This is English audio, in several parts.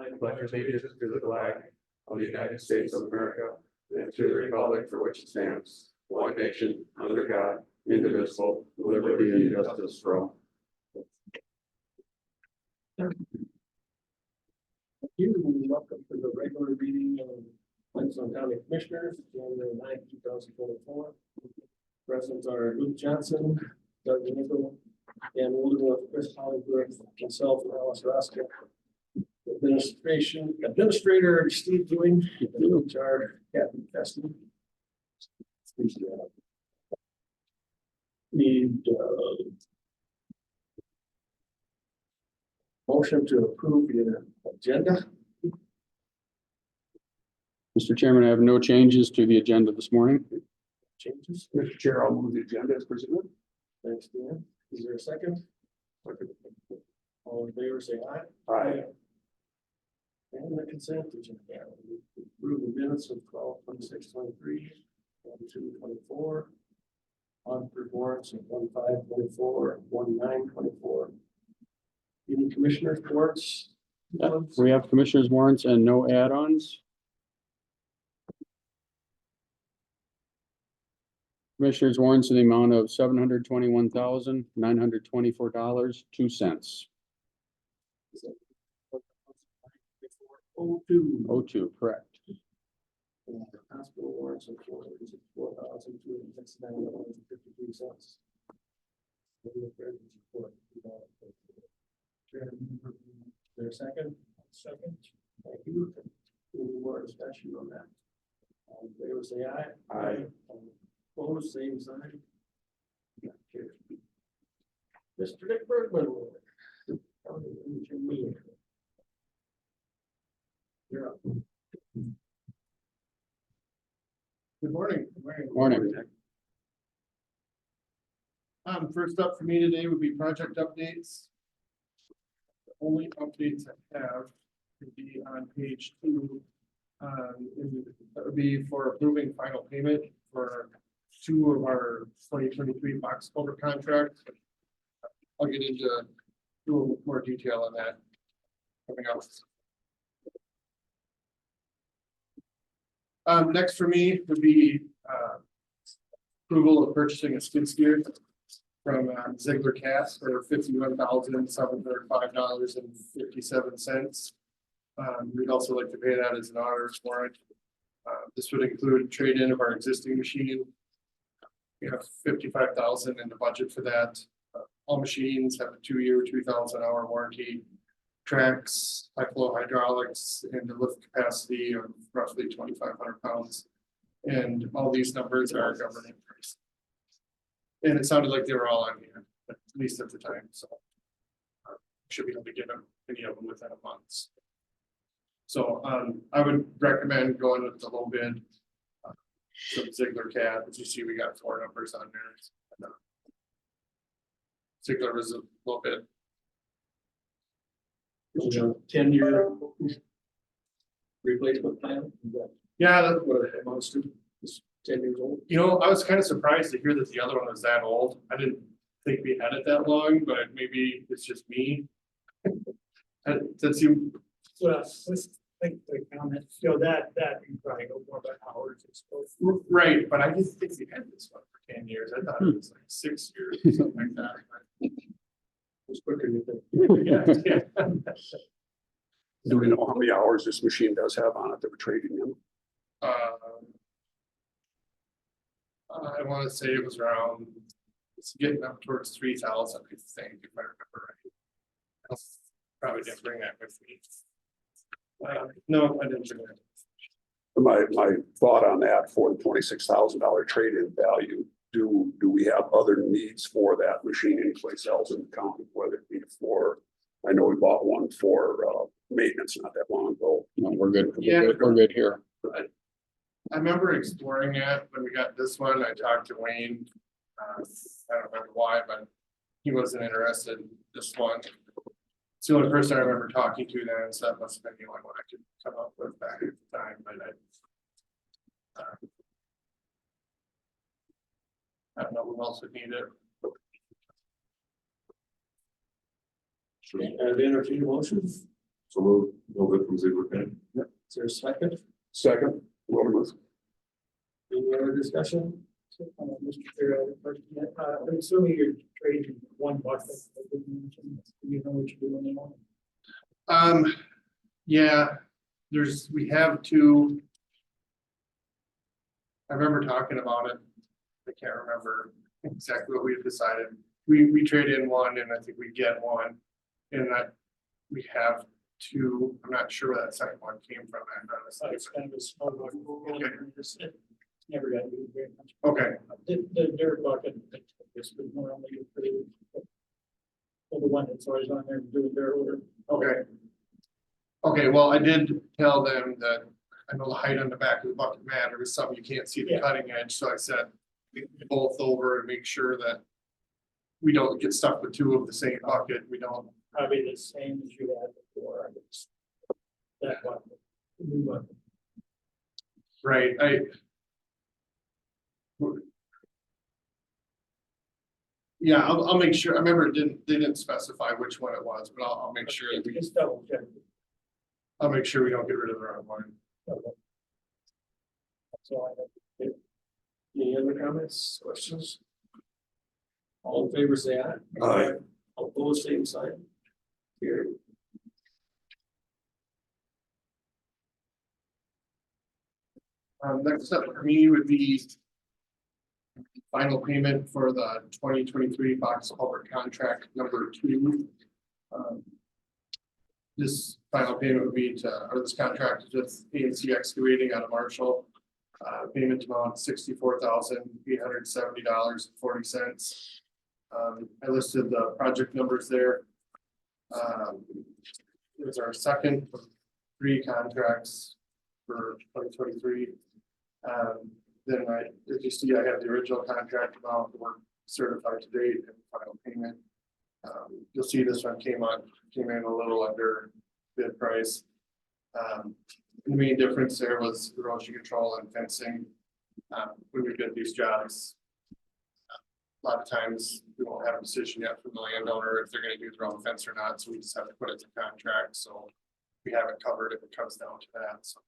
I pledge allegiance to the flag of the United States of America and to the republic for which it stands, one nation, under God, indivisible, with liberty and justice for all. Thank you, and welcome to the regular meeting of Pipestone County Commissioners, January 9th, 2024. Present are Luke Johnson, Doug Nickel, Dan Woodruff, Chris Hollywood, myself, and Alice Roska. Administrator Steve Dewing, HR Kathy Feston. Need motion to approve the agenda. Mr. Chairman, I have no changes to the agenda this morning. Changes. Mr. Chair, I'll move the agenda as presented. Thanks, Dan. Is there a second? All in favor, say aye. Aye. And the consent agenda. Approve the minutes of 12/26/23, 12/2/24. On for warrants of 1/5/24, 1/9/24. Any commissioner reports? We have commissioners warrants and no add-ons. Commissioners warrants in the amount of $721,924.02. 02, correct. Hospital warrants of $4,269.53. There a second? Second. Thank you. Any more discussion on that? All in favor, say aye. Aye. Opposed, same sign. Mr. Dick Bergman. You're up. Good morning. Morning. First up for me today would be project updates. The only updates I have would be on page 2. And that would be for approving final payment for 2 of our 2023 box culvert contracts. I'll get into a little more detail on that coming up. Next for me would be approval of purchasing a skid steer from Ziegler Cast for $51,705.57. We'd also like to pay that as an auditor's warrant. This would include trade-in of our existing machine. We have $55,000 in the budget for that. All machines have a 2-year, 2,000-hour warranty. Tracks, high flow hydraulics, and the lift capacity of roughly 2,500 pounds. And all these numbers are government price. And it sounded like they were all on hand, at least at the time, so. Should be able to get them, any of them within a month. So I would recommend going with the low bid. From Ziegler CAD, as you see, we got 4 numbers on there. And, Ziegler was a little bit. 10-year replacement plan. Yeah, that's What it amounts to. It's 10 years old. You know, I was kind of surprised to hear that the other one was that old. I didn't think we had it that long, but maybe it's just me. Since you, Well, let's think the comment, so that you probably know more about hours exposed. right, but I didn't think we had this one for 10 years. I thought it was like 6 years or something like that. It's quicker than you think. Yeah, yeah. Do we know how many hours this machine does have on it that we're trading in? I want to say it was around, it's getting up towards 3,000, I think, if I remember right. I probably didn't bring that with me. No, I didn't bring that. My thought on that for the $26,000 trade-in value, do we have other needs for that machine anyplace else in the county, whether it be for, I know we bought one for maintenance not that long ago. No, we're good. Yeah. We're good here. I remember exploring it when we got this one. I talked to Wayne. I don't remember why, but he wasn't interested in this one. It's the only person I remember talking to then, so that must have been the only one I could come up with back at the time, but I don't know who else would need it. And entertain motions. So move. Move it from Ziegler County. Is there a second? Second, Wildermuth. Any other discussion? Mr. Chair, I have a question. I'm assuming you're trading one bucket. You know what you're doing now? Yeah, we have two. I remember talking about it. I can't remember exactly what we had decided. We trade in one and I think we get one. And that we have two. I'm not sure where that second one came from. It's kind of a small bucket. Okay. It Never got used very much. Okay, The dirt bucket, this would normally get pretty. Well, the one that's always on there doing their order. okay. Okay, well, I did tell them that I know the height on the back of the bucket matters, something you can't see the Yeah. cutting edge, so I said. Both over and make sure that. We don't get stuck with two of the same bucket, we don't. Probably the same as you had before. That bucket. The new bucket. Right, yeah, I'll make sure, I remember they didn't specify which one it was, but I'll make sure that Just double check. I'll make sure we don't get rid of the wrong one. Okay. That's all I have. Any other comments, questions? All in favor, say aye. Aye. All opposed, same sign. Carried. Next up for me would be. Final payment for the 2023 box culvert contract number 2. This final payment would be or this contract is with ANC Excavating out of Marshall. Payment amount $64,870.40. I listed the project numbers there. It was our second of 3 contracts for 2023. Then as you see, I have the original contract amount, the work certified to date and final payment. You'll see this one came in a little under bid price. The main difference there was erosion control and fencing. When we did these jobs, a lot of times we won't have a decision yet from the landowner if they're going to do their own fence or not, so we just have to put it to contract. So we have it covered if it comes down to that. So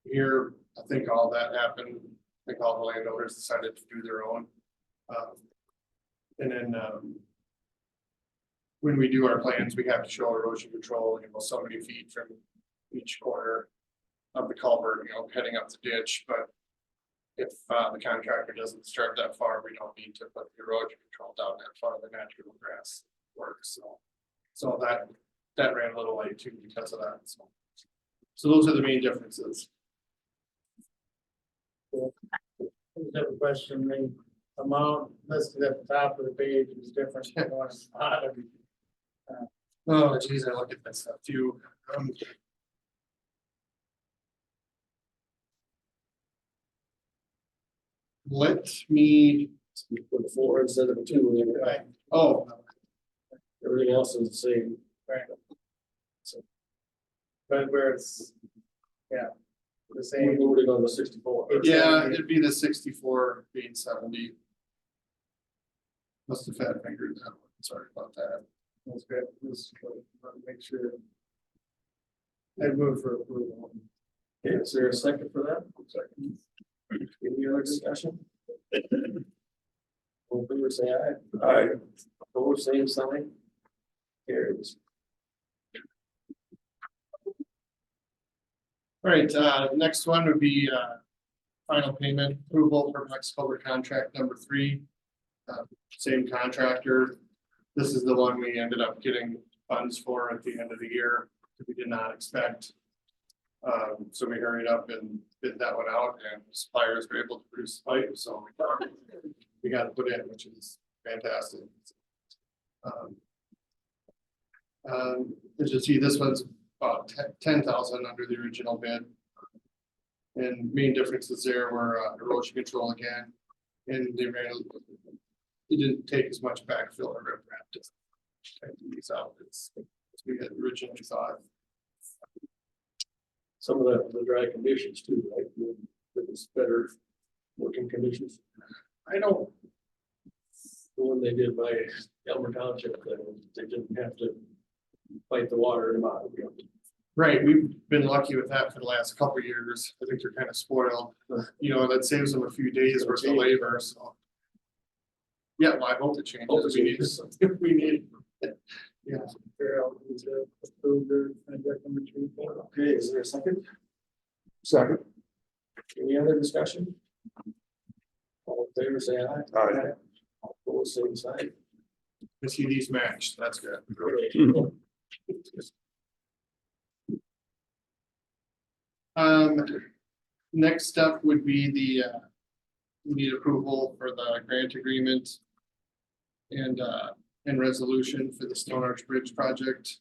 here, I think all that happened. I think all the landowners decided to do their own. And then when we do our plans, we have to show erosion control, so many feet from each corner of the culvert, heading up the ditch. But if the contractor doesn't start that far, we don't need to put the erosion control down that far. The natural grass works. So that ran a little late too because of that. So those are the main differences. I have a question. The amount listed at the top of the page is different than the one at the bottom. Oh, geez, I look at that stuff too. Let me. Put 4 instead of 2. Right. Oh, Everything else is the same. Right. But where it's, yeah, the We same. voted on the 64. yeah, it'd be the 64 being 70. Must have fat fingered that one. Sorry about that. That's good. Just want to make sure. I move for approval. Okay, is there a second for that? Second. Any other discussion? All in favor, say aye. Aye. Opposed, same sign. Carries. All right, next one would be final payment approval for next culvert contract number 3. Same contractor. This is the one we ended up getting funds for at the end of the year that we did not expect. So we hurried up and bid that one out, and suppliers were able to produce the pipe, so we got to put in, which is fantastic. As you see, this one's about 10,000 under the original bid. And main differences there were erosion control again, and it didn't take as much backfill or riprap to tighten these out as we had originally thought. Some of the dry conditions too, right? With this better working conditions. I don't, The one they did by Elmer Township, they didn't have to fight the water in the bottom. Right, we've been lucky with that for the last couple of years. I think they're kind of spoiled, you know, that saves them a few days worth of labor, so. Yeah, well, I hope it changes. We need, we need. Yeah, Carol, is approved their contract number 3. Okay, is there a second? Second. Any other discussion? All in favor, say aye. Aye. All opposed, same sign. I see these matched, that's good. Next step would be we need approval for the grant agreement. And resolution for the Stone Arch Bridge project.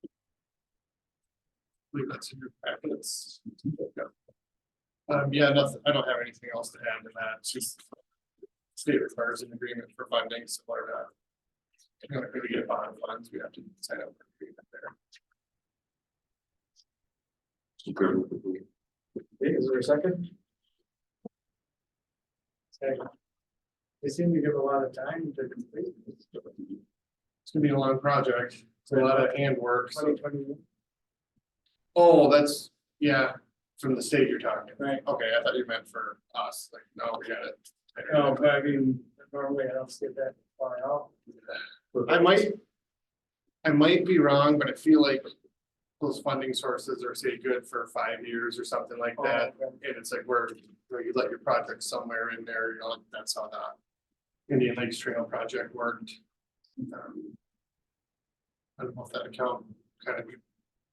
I believe that's in your packets. Yeah, nothing, I don't have anything else to add to that, it's just. State requires an agreement for funding, similar to. You know, if we get bond funds, we have to sign up for an agreement there. Okay, is there a second? Second. They seem to give a lot of time to complete. It's gonna be a long project, it's a lot of handwork. So- 2021. Oh, that's, yeah, from the state you're talking. Right. Okay, I thought you meant for us, like, no, we got it. No, but I mean, normally I don't skip that far out. I might be wrong, but I feel like those funding sources are say good for 5 years or something like that. Oh, okay. And it's like where you let your project somewhere in there, you know, that's how the Indian Lakes Trail project worked. I don't know if that account kind of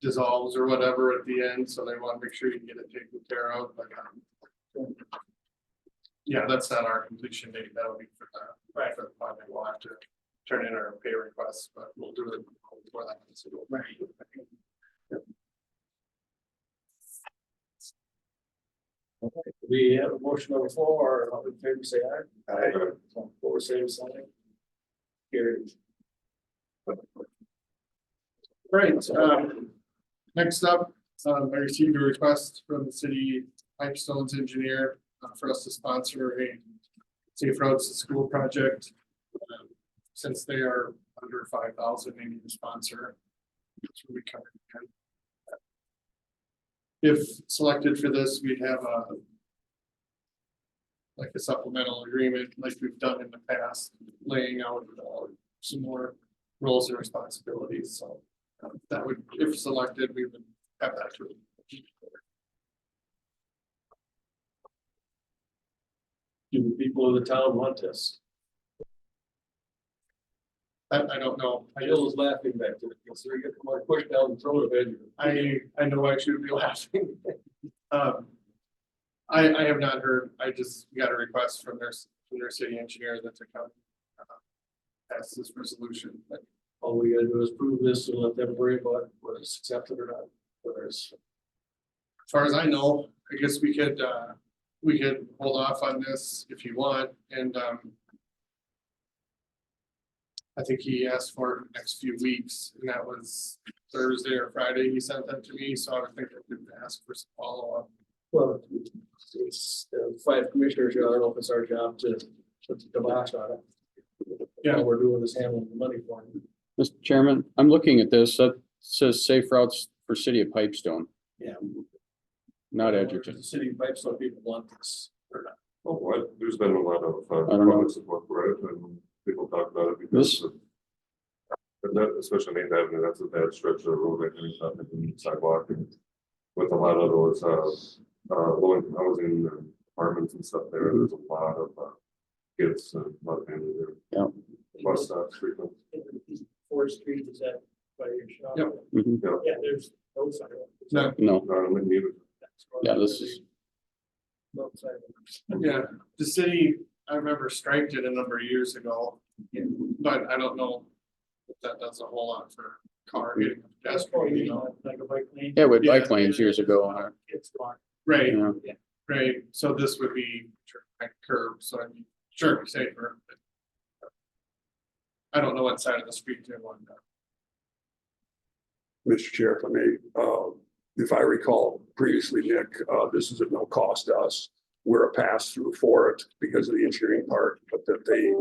dissolves or whatever at the end, so they want to make sure you can get it taken care of, but yeah, that's not our completion date, that'll be for the, right, for the project, we'll have to turn in our pay requests, but we'll do it before that. So, Right. We have a motion on the floor, all in favor, say aye. Aye. All opposed, same sign. Carried. Right, next up, I received a request from the city Pipestone's engineer for us to sponsor a safe roads to school project. Since they are under 5,000, they need a sponsor. That's where we come in. If selected for this, we'd have like a supplemental agreement like we've done in the past, laying out some more roles and responsibilities, so. That would, if selected, we would have that too. Do the people of the town want this? I don't know. Bill is laughing back to it, so we get more push down the throat of it. I know I should be laughing. I have not heard, I just got a request from their city engineer that to come. Pass this resolution, but All we gotta do is prove this and let them worry about whether it's accepted or not, whether it's. as far as I know, I guess we could hold off on this if you want, and I think he asked for it in the next few weeks, and that was Thursday or Friday, he sent that to me, so I would think I could ask for some follow-up. Well, it's 5 commissioners, I don't know if it's our job to put the kibosh on it. Yeah. All we're doing is handling the money for them. Mr. Chairman, I'm looking at this, that says safe routes for city of Pipestone, Yeah. not The Edgerton. city of Pipestone people want this or not. Oh, what, there's been a lot of I don't know. public support for it, and people talk about it because of. But that, especially Main Avenue, that's a bad stretch of the road, right, there's nothing in the sidewalk, and with a lot of those, low income housing and apartments and stuff there, there's a lot of, kids and a lot of families there. Yeah. Bus stops frequent. 4th Street, is that by your shop? Yep. Mhm. Yeah, there's no sidewalk. No. No, Not only needed. yeah, this is, No sidewalk. Yeah, the city, I remember striped it a number of years ago, but I don't know if that does a whole lot for car getting. That's probably, you know, like a bike lane. yeah, with bike Yeah. lanes years ago, It's blocked. Right, yeah. right, so this would be curb, so I mean, sure, safer. But I don't know what side of the street they want. Mr. Chair, if I may, if I recall previously, Nick, this is at no cost to us. We're a pass through for it because of the engineering part, but that they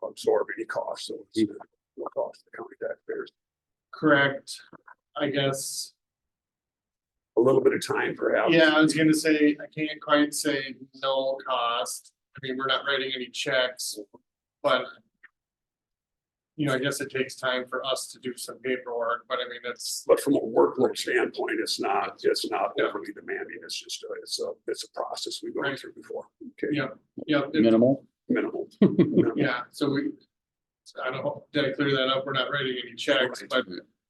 absorb any cost, so it's no cost to the county taxpayers. Correct, I guess. A little bit of time perhaps. Yeah, I was gonna say, I can't quite say no cost. I mean, we're not writing any checks, but. You know, I guess it takes time for us to do some paperwork, but I mean, it's, But from a workload standpoint, it's not overly demanding. It's just, it's a process we've gone Right. through before. Okay, yeah, Minimal. minimal. yeah, so I don't know, did I clear that up? We're not writing any checks, but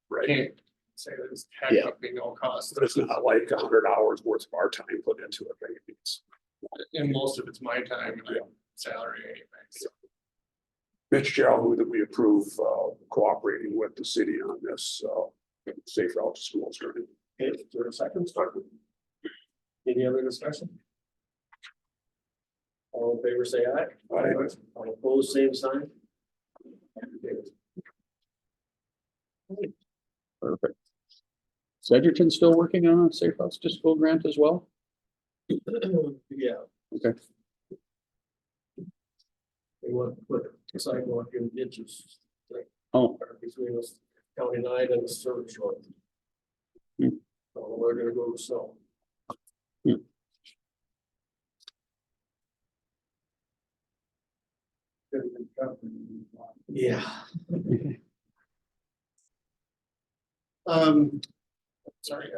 Right, can't say that it's Yeah. technically no cost. but it's not like 100 hours worth of our time put into it, right? It's- And most of it's my time and my salary anyway, so. Mr. Chair, I'll move that we approve cooperating with the city on this safe route to schools grant. Okay, is there a second? Any other discussion? All in favor, say aye. Aye. All opposed, same sign. Perfect. Is Edgerton still working on a safe routes to school grant as well? Yeah. Okay. They want to put a sidewalk in ditches, like, Oh, between the county line and the service road. Hmm. So we're gonna go so. Yeah. Sorry,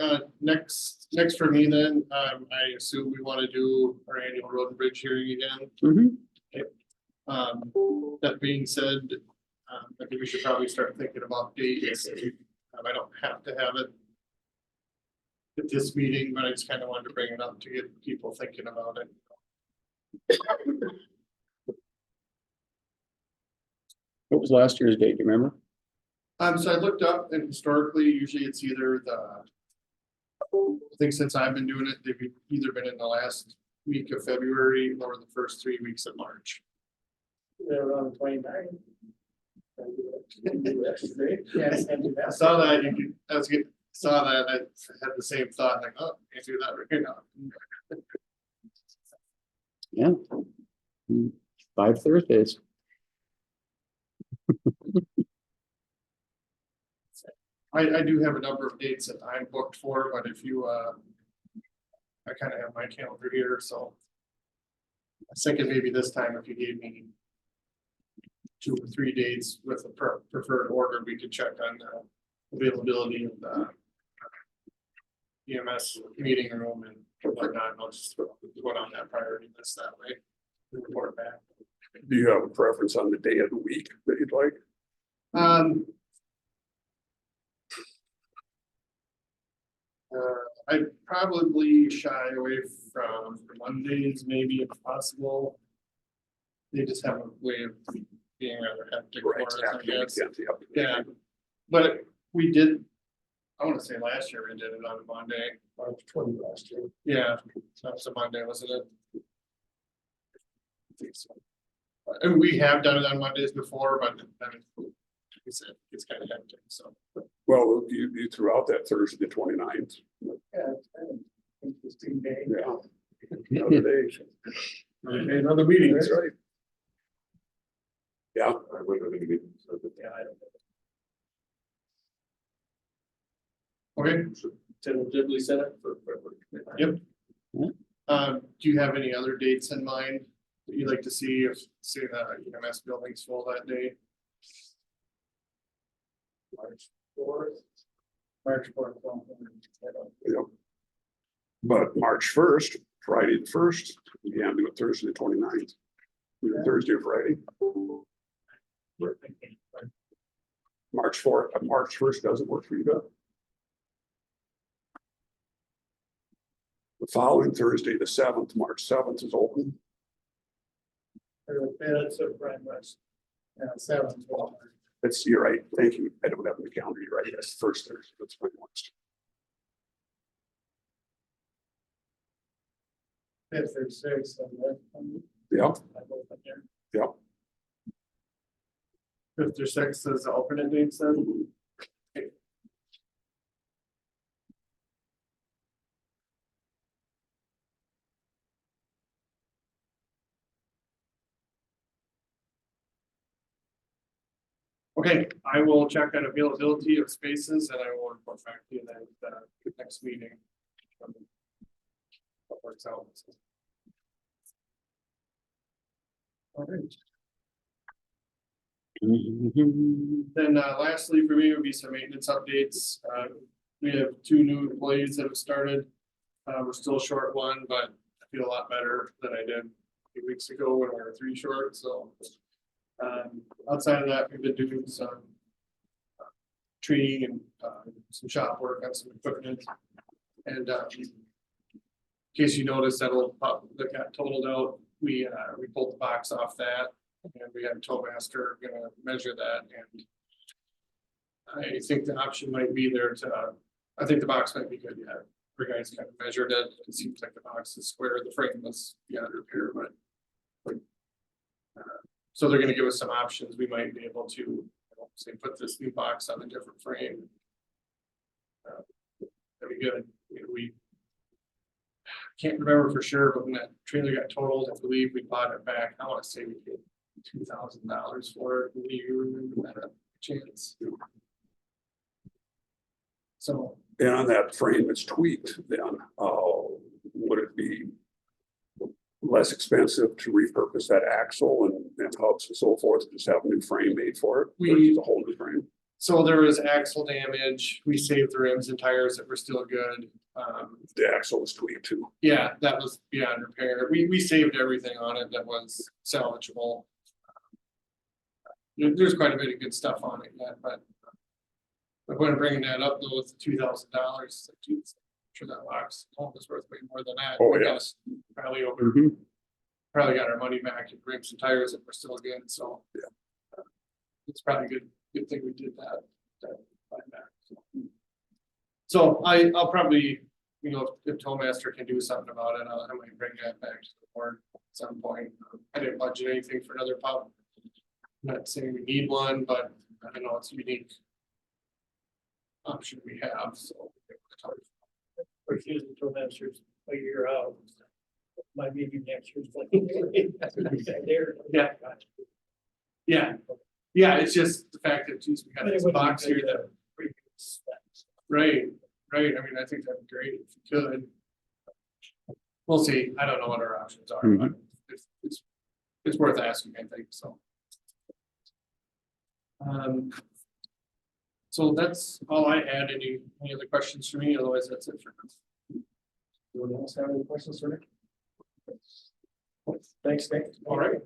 next for me then, I assume we want to do our annual road and bridge hearing again. mhm. That being said, I think we should probably start thinking about dates. I don't have to have it at this meeting, but I just kind of wanted to bring it up to get people thinking about it. What was last year's date? Do you remember? So I looked up and historically, usually it's either I think since I've been doing it, they've either been in the last week of February or the first 3 weeks of March. They're around 29. Yes, I saw that, saw that, I had the same thought, like, oh, can't do that right now. Yeah. 5 Thursdays. I do have a number of dates that I'm booked for, but if you, I kind of have my calendar here, so. I was thinking maybe this time if you gave me 2 or 3 dates with a preferred order, we could check on the availability of the EMS meeting room and whatnot, and I'll just put on that priority list that way. And report back. Do you have a preference on the day of the week that you'd like? I'd probably shy away from Mondays, maybe if possible. They just have a way of being rather hectic for Right, us, I after the guess. weekend, yep. Yeah, but we did, I wanna say last year we did it on a Monday. March 20 last year. Yeah, that was a Monday, wasn't it? I think so. And we have done it on Mondays before, but I mean, like I said, it's kind of hectic, so. Well, you threw out that Thursday, the 29th. Yeah, it's kind of interesting day. Yeah. Another day. Another meeting, That's right. Yeah, I would have been. Yeah, I don't Okay, tentatively set up for February. Yep. Do you have any other dates in mind that you'd like to see if, say, the EMS building's full that day? March 4th. March 4th. yeah. But March 1st, Friday the 1st, you can't do it Thursday the 29th. Do it Thursday or Friday. March 4th, March 1st doesn't work for you, Doug. The following Thursday, the 7th, March 7th is open. That's a prime west. 7th. That's, you're right. Thank you. I don't have the calendar. You're right. Yes, first Thursday. That's my list. 5th or 6th. Yeah, yeah. 5th or 6th is the alternate dates then? Okay, I will check on availability of spaces and I will report back to you then, next meeting. What works out. All right. Then lastly, for me, would be some maintenance updates. We have 2 new employees that have started. We're still short one, but I feel a lot better than I did a few weeks ago when we were 3 short, so. Outside of that, we've been doing some training and some shop work on some equipment. And in case you noticed that old pup that got totaled out, we pulled the box off that. And we had a tow master gonna measure that, and I think the option might be there to, I think the box might be good, yeah. For guys kind of measured it, it seems like the box is square, the frame was beyond repair, but so they're gonna give us some options, we might be able to, say, put this new box on a different frame. That'd be good, we can't remember for sure, but when that trailer got totaled, I believe we bought it back, I wanna say we paid $2,000 for it. Do you remember that chance? So. And on that frame that's tweaked, then, would it be less expensive to repurpose that axle and hubs and so forth, just have a new frame made for it? Or just a whole new frame? So there was axle damage, we saved the rims and tires that were still good. The axle was tweaked too. Yeah, that was beyond repair, we saved everything on it that was salvageable. There's quite a bit of good stuff on it yet, but when bringing that up though, with $2,000, sure that box home is worth way more than that. Oh, I yeah. guess probably over, probably got our money back and rims and tires that were still good, so. Yeah. It's probably good thing we did that buyback. So I'll probably, if Tollmaster can do something about it, I might bring that back to the board at some point. I didn't budget anything for another pub. Not saying we need one, but I know it's a unique option we have, so. Or use the tow masters a year out. Might be next year's. There. Yeah, it's just the fact that, geez, we got this box here that. Right, I mean, I think that'd be great if you could. We'll see, I don't know what our options are, but it's worth asking, I think, so. So that's all I had. Any other questions for me? Otherwise, that's it for now. Anyone else have any questions for Nick? Thanks, Nick. All right.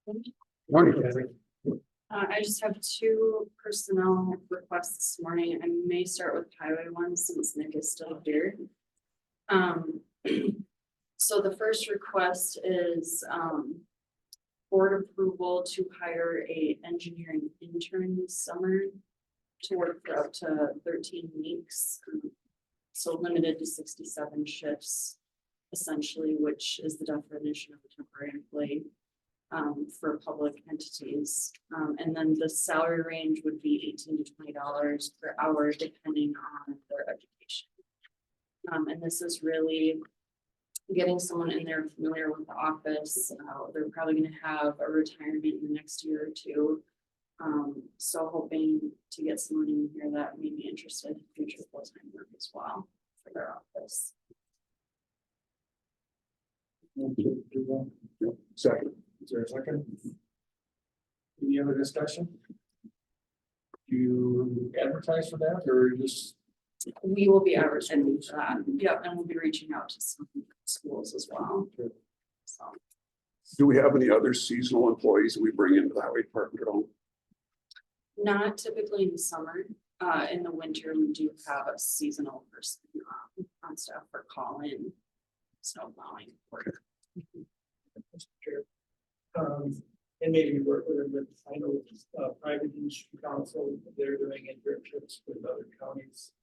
Thank you. Morning. I just have 2 personnel requests this morning. I may start with highway one since Nick is still here. So the first request is board approval to hire a engineering intern this summer to work for up to 13 weeks. So limited to 67 shifts, essentially, which is the definition of a temporary employee. For public entities. And then the salary range would be $18 to $20 per hour, depending on their education. And this is really getting someone in there familiar with the office. They're probably going to have a retirement in the next year or 2. So hoping to get someone in here that may be interested in future full-time work as well for their office. Second. Is there a second? Any other discussion? You advertise for that or just? We will be advertising for that. Yep, and we'll be reaching out to some schools as well. So. Do we have any other seasonal employees we bring into the highway department at all? Not typically in the summer. In the winter, we do have a seasonal person on staff for call-in, snow plowing work. And maybe work with them, but I know private industry council, they're doing internships with other counties.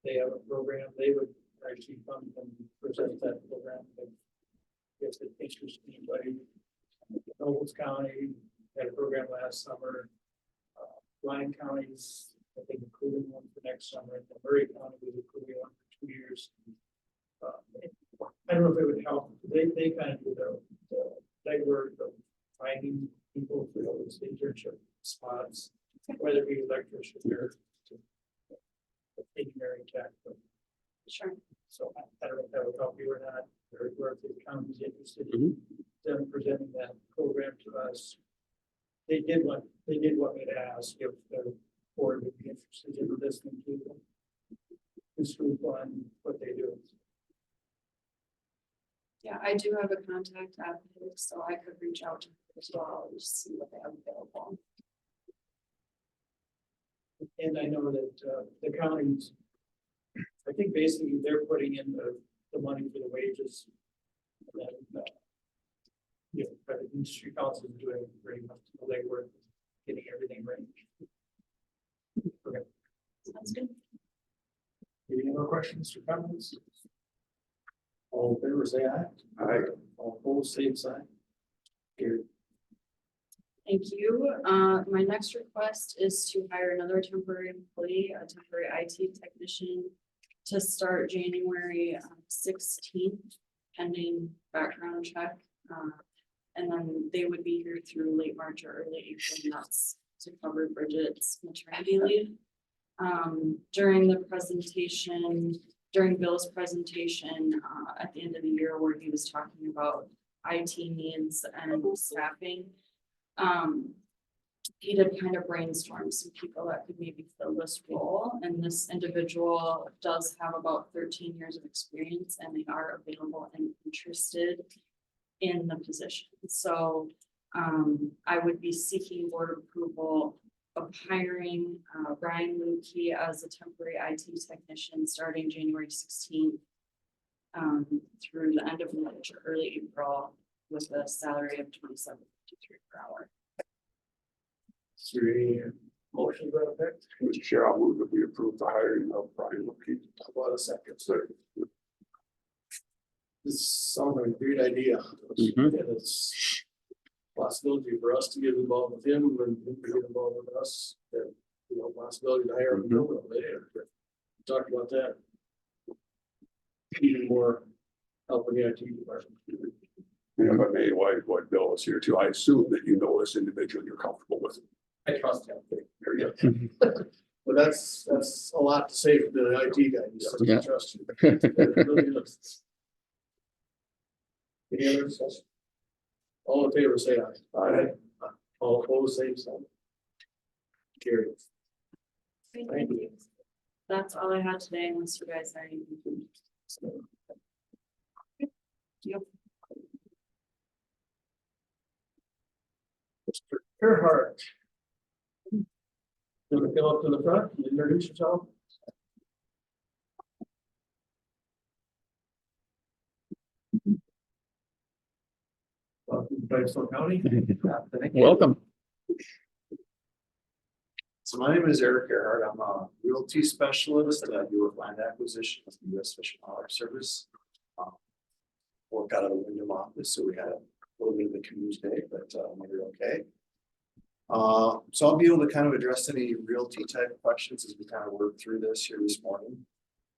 They have a program, they would actually come and present that program. If it interests anybody, Nobles County had a program last summer. Lyon County's, I think, including one for next summer, and Murray County was including one for 2 years. I don't know if it would help, they kind of do the legwork of finding people for those internship spots, whether it be electrician or engineering tech. Sure. So I don't know if that would help you or not, or if the county's interested Mhm. in them presenting that program to us. They did want me to ask if the board would be interested in listening to them. This group on what they do. Yeah, I do have a contact at Pipestone, so I could reach out to her as well, and just see what they have available. And I know that the counties, I think basically they're putting in the money for the wages. And then, you know, but the industry council is doing pretty much the legwork, getting everything ready. Okay, Sounds good. any other questions or comments? All in favor, say aye. Aye. All opposed, same sign. Carried. Thank you. My next request is to hire another temporary employee, a temporary IT technician, to start January 16th, pending background check. And then they would be here through late March or early April, and that's to cover Bridget's maternity leave. During the presentation, during Bill's presentation, at the end of the year where he was talking about IT needs and staffing, he did kind of brainstorm some people that could maybe fill this role, and this individual does have about 13 years of experience, and they are available and interested in the position. So I would be seeking board approval of hiring Brian Lukey as a temporary IT technician starting January 16th through the end of March or early April with a salary of $27.53 per hour. Is there any motion to that effect? Mr. Chair, I'll move that we approve the hiring of Brian Lukey. How about a second? So, This sounds like a great idea. Mhm. And it's a possibility for us to get involved with him and him to get involved with us. And, you know, possibility to hire him later. Talk about that. Even more help in the IT department. yeah, if I may, why Bill is here too, I assume that you know this individual, you're comfortable with him. I trust him. There you go. But that's a lot to say for the IT guy. He says, Yeah. I trust you. It really is. Any other discussion? All in favor, say aye. Aye. All opposed, same sign. Carried. Thank you. That's all I had today, unless you guys are anything. Yep. Mr. Gerhart. You want to come up to the front and introduce yourself? Welcome to Pipestone County. Welcome. So my name is Eric Gerhart. I'm a realty specialist. I do with land acquisition with the U.S. Fish and Wildlife Service. Work out of the Wyndham office, so we had a little bit of a commute today, but made it okay. So I'll be able to kind of address any realty type questions as we kind of work through this here this morning.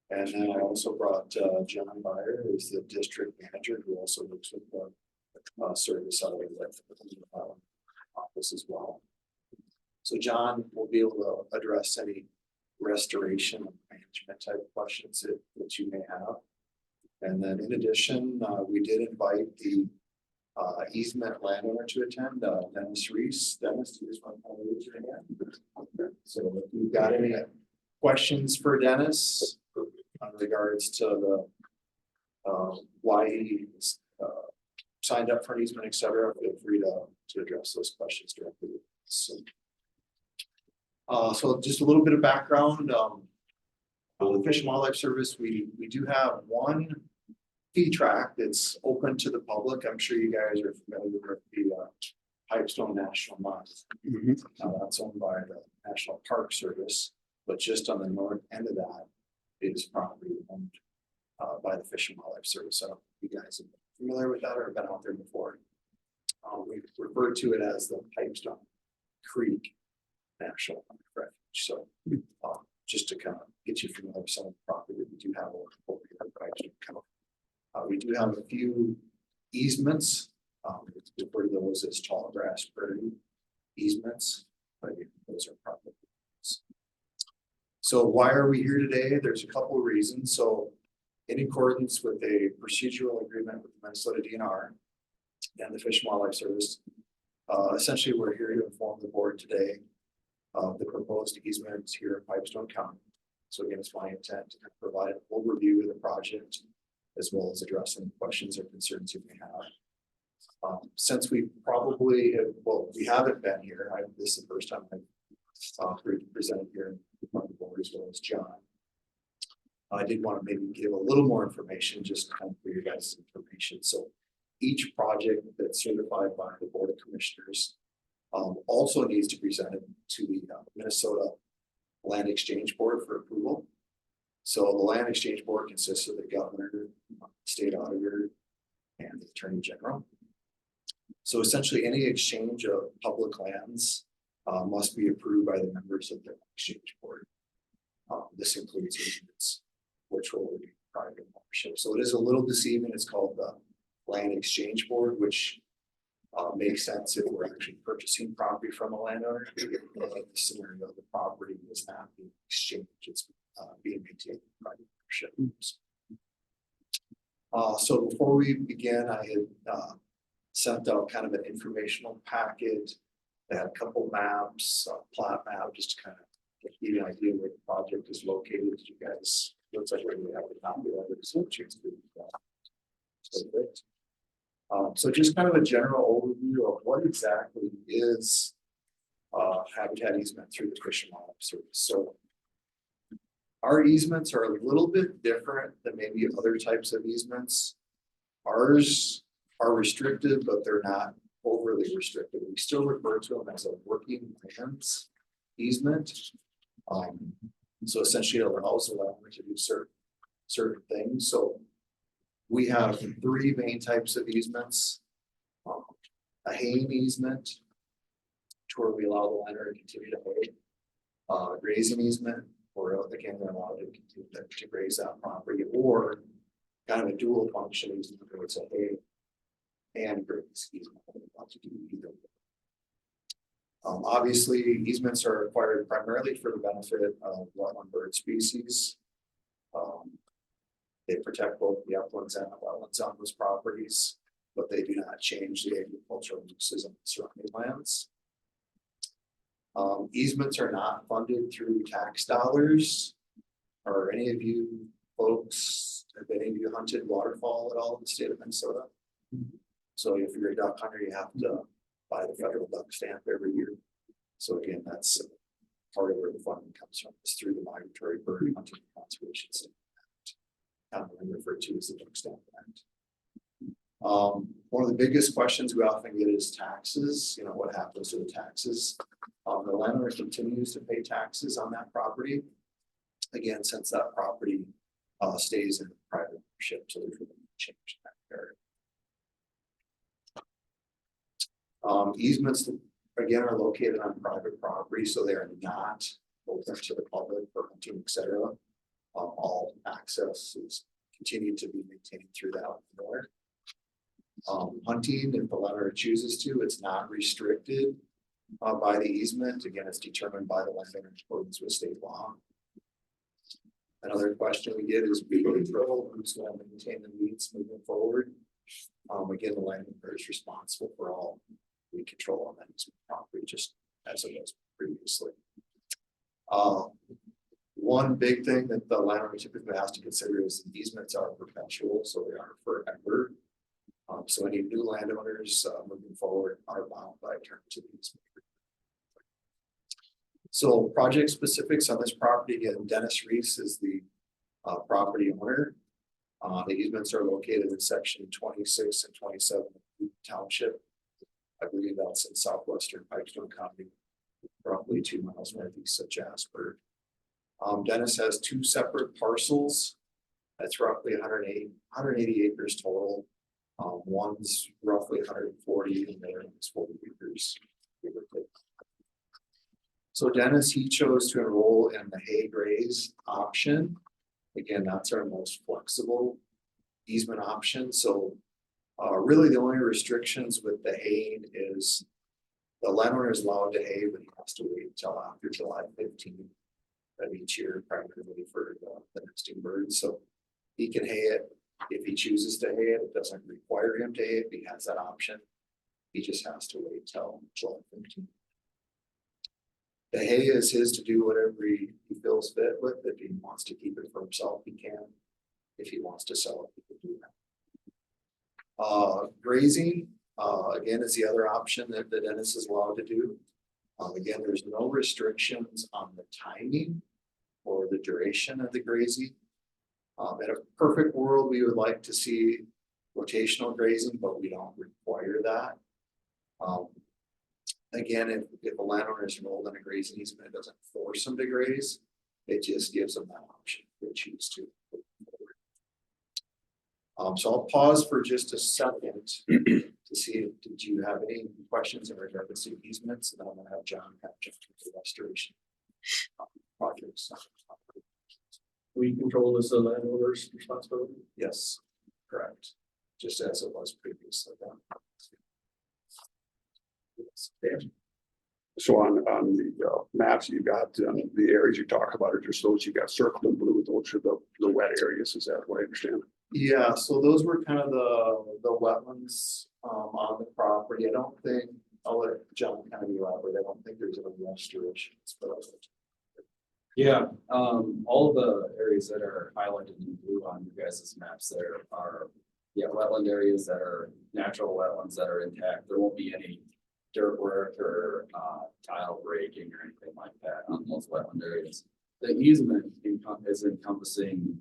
And then I also brought John Byer, who's the district manager, who also looks with the service out of the office as well. So John will be able to address any restoration and management type questions that you may have. And then in addition, we did invite the easement landowner to attend, Dennis Reese. Dennis, you just want to raise your hand? So if you've got any questions for Dennis in regards to the why he signed up for an easement, et cetera, feel free to address those questions directly. So just a little bit of background. The Fish and Wildlife Service, we do have one fee track that's open to the public. I'm sure you guys are familiar with the Pipestone National Month. That's owned by the National Park Service, but just on the north end of that is property owned by the Fish and Wildlife Service. So you guys are familiar with that or been out there before? We refer to it as the Pipestone Creek National Refuge. So, just to kind of get you familiar with some of the property that we do have over here at Pipestone County. We do have a few easements. We refer to those as tall grass prairie easements, but those are probably. So why are we here today? There's a couple of reasons. So in accordance with a procedural agreement with the Minnesota DNR and the Fish and Wildlife Service, essentially we're here to inform the board today of the proposed easements here in Pipestone County. So again, it's my intent to provide an overview of the project as well as address any questions or concerns you may have. Since we probably have, well, we haven't been here. This is the first time I've presented here in front of the board as well as John. I did want to maybe give a little more information, just kind of for your guys' information. So each project that's certified by the Board of Commissioners also needs to present it to the Minnesota Land Exchange Board for approval. So the Land Exchange Board consists of the governor, state auditor, and the attorney general. So essentially any exchange of public lands must be approved by the members of the exchange board. This includes easements, which will be private ownership. So it is a little deceiving. It's called the Land Exchange Board, which makes sense if we're actually purchasing property from a landowner. In the scenario, the property is not being exchanged; it's being maintained in private ownership. So before we begin, I had sent out kind of an informational packet that had a couple maps, plat map, just to kind of give you an idea where the project is located. You guys, looks like we have a copy of it, so chance to so just kind of a general overview of what exactly is habitat easement through the Fish and Wildlife Service. So our easements are a little bit different than maybe other types of easements. Ours are restricted, but they're not overly restricted. We still refer to them as a working lands easement. So essentially it allows the landowner to do certain things. So we have three main types of easements. A haying easement, to where we allow the landowner to continue to hay. Grazing easement, where again they're allowed to continue to graze that property, or kind of a dual function easement where it's a hay and graze easement. To do either. Obviously, easements are required primarily for the benefit of wetland bird species. They protect both the uplands and the wetlands on those properties, but they do not change the agricultural uses of the surrounding lands. Easements are not funded through tax dollars. Are any of you folks, have any of you hunted waterfowl at all in the state of Minnesota? So if you're a duck hunter, you have to buy the federal duck stamp every year. So again, that's part of where the funding comes from, is through the Migratory Bird Hunting Conservation Act, commonly referred to as the Duck Stamp Act. One of the biggest questions we often get is taxes. You know, what happens to the taxes? The landowner continues to pay taxes on that property. Again, since that property stays in private ownership, so there's really no change in that area. Easements, again, are located on private property, so they are not open to the public for hunting, etc. All access is continued to be maintained through that north. Hunting, if the landowner chooses to, it's not restricted by the easement. Again, it's determined by the landowner in accordance with state law. Another question we get is weed control. Who's going to maintain the weeds moving forward? Again, the landowner is responsible for all weed control on that property, just as it was previously. One big thing that the landowner typically has to consider is the easements are perpetual, so they are forever. So any new landowners moving forward are bound by terms of the easement. So project specifics on this property, again, Dennis Reese is the property owner. The easements are located in section 26 and 27 of Township. I believe that's in southwestern Pipestone County, roughly 2 miles northeast of Jasper. Dennis has two separate parcels. That's roughly 180 acres total. One's roughly 140 and the other one's 40 acres. give or take. So Dennis, he chose to enroll in the hay graze option. Again, that's our most flexible easement option, so really the only restrictions with the haying is the landowner is allowed to hay, but he has to wait until after July 15th of each year, primarily for the nesting birds, so he can hay it if he chooses to hay it. It doesn't require him to hay it, he has that option. He just has to wait till July 15th. The hay is his to do whatever he feels fit with. If he wants to keep it for himself, he can. If he wants to sell it, he can do that. Grazing, again, is the other option that the Dennis is allowed to do. Again, there's no restrictions on the timing or the duration of the grazing. In a perfect world, we would like to see rotational grazing, but we don't require that. Again, if a landowner is enrolled in a grazing easement, it doesn't force them to graze. It just gives them that option if they choose to. So I'll pause for just a second to see, did you have any questions in regards to easements? And then I'm gonna have John jump into the restoration projects. We control this landowner's responsibility. Yes, correct. Just as it was previously done. So on the maps you got, the areas you talk about are just those you got circled in blue, those are the wet areas, is that what I understand? Yeah, so those were kind of the wetlands on the property. I don't think, I'll let John kind of elaborate. I don't think there's any restorations, but Yeah, all the areas that are highlighted in blue on you guys' maps there are, yeah, wetland areas that are natural wetlands that are intact. There won't be any dirt work or tile breaking or anything like that on those wetland areas. The easement is encompassing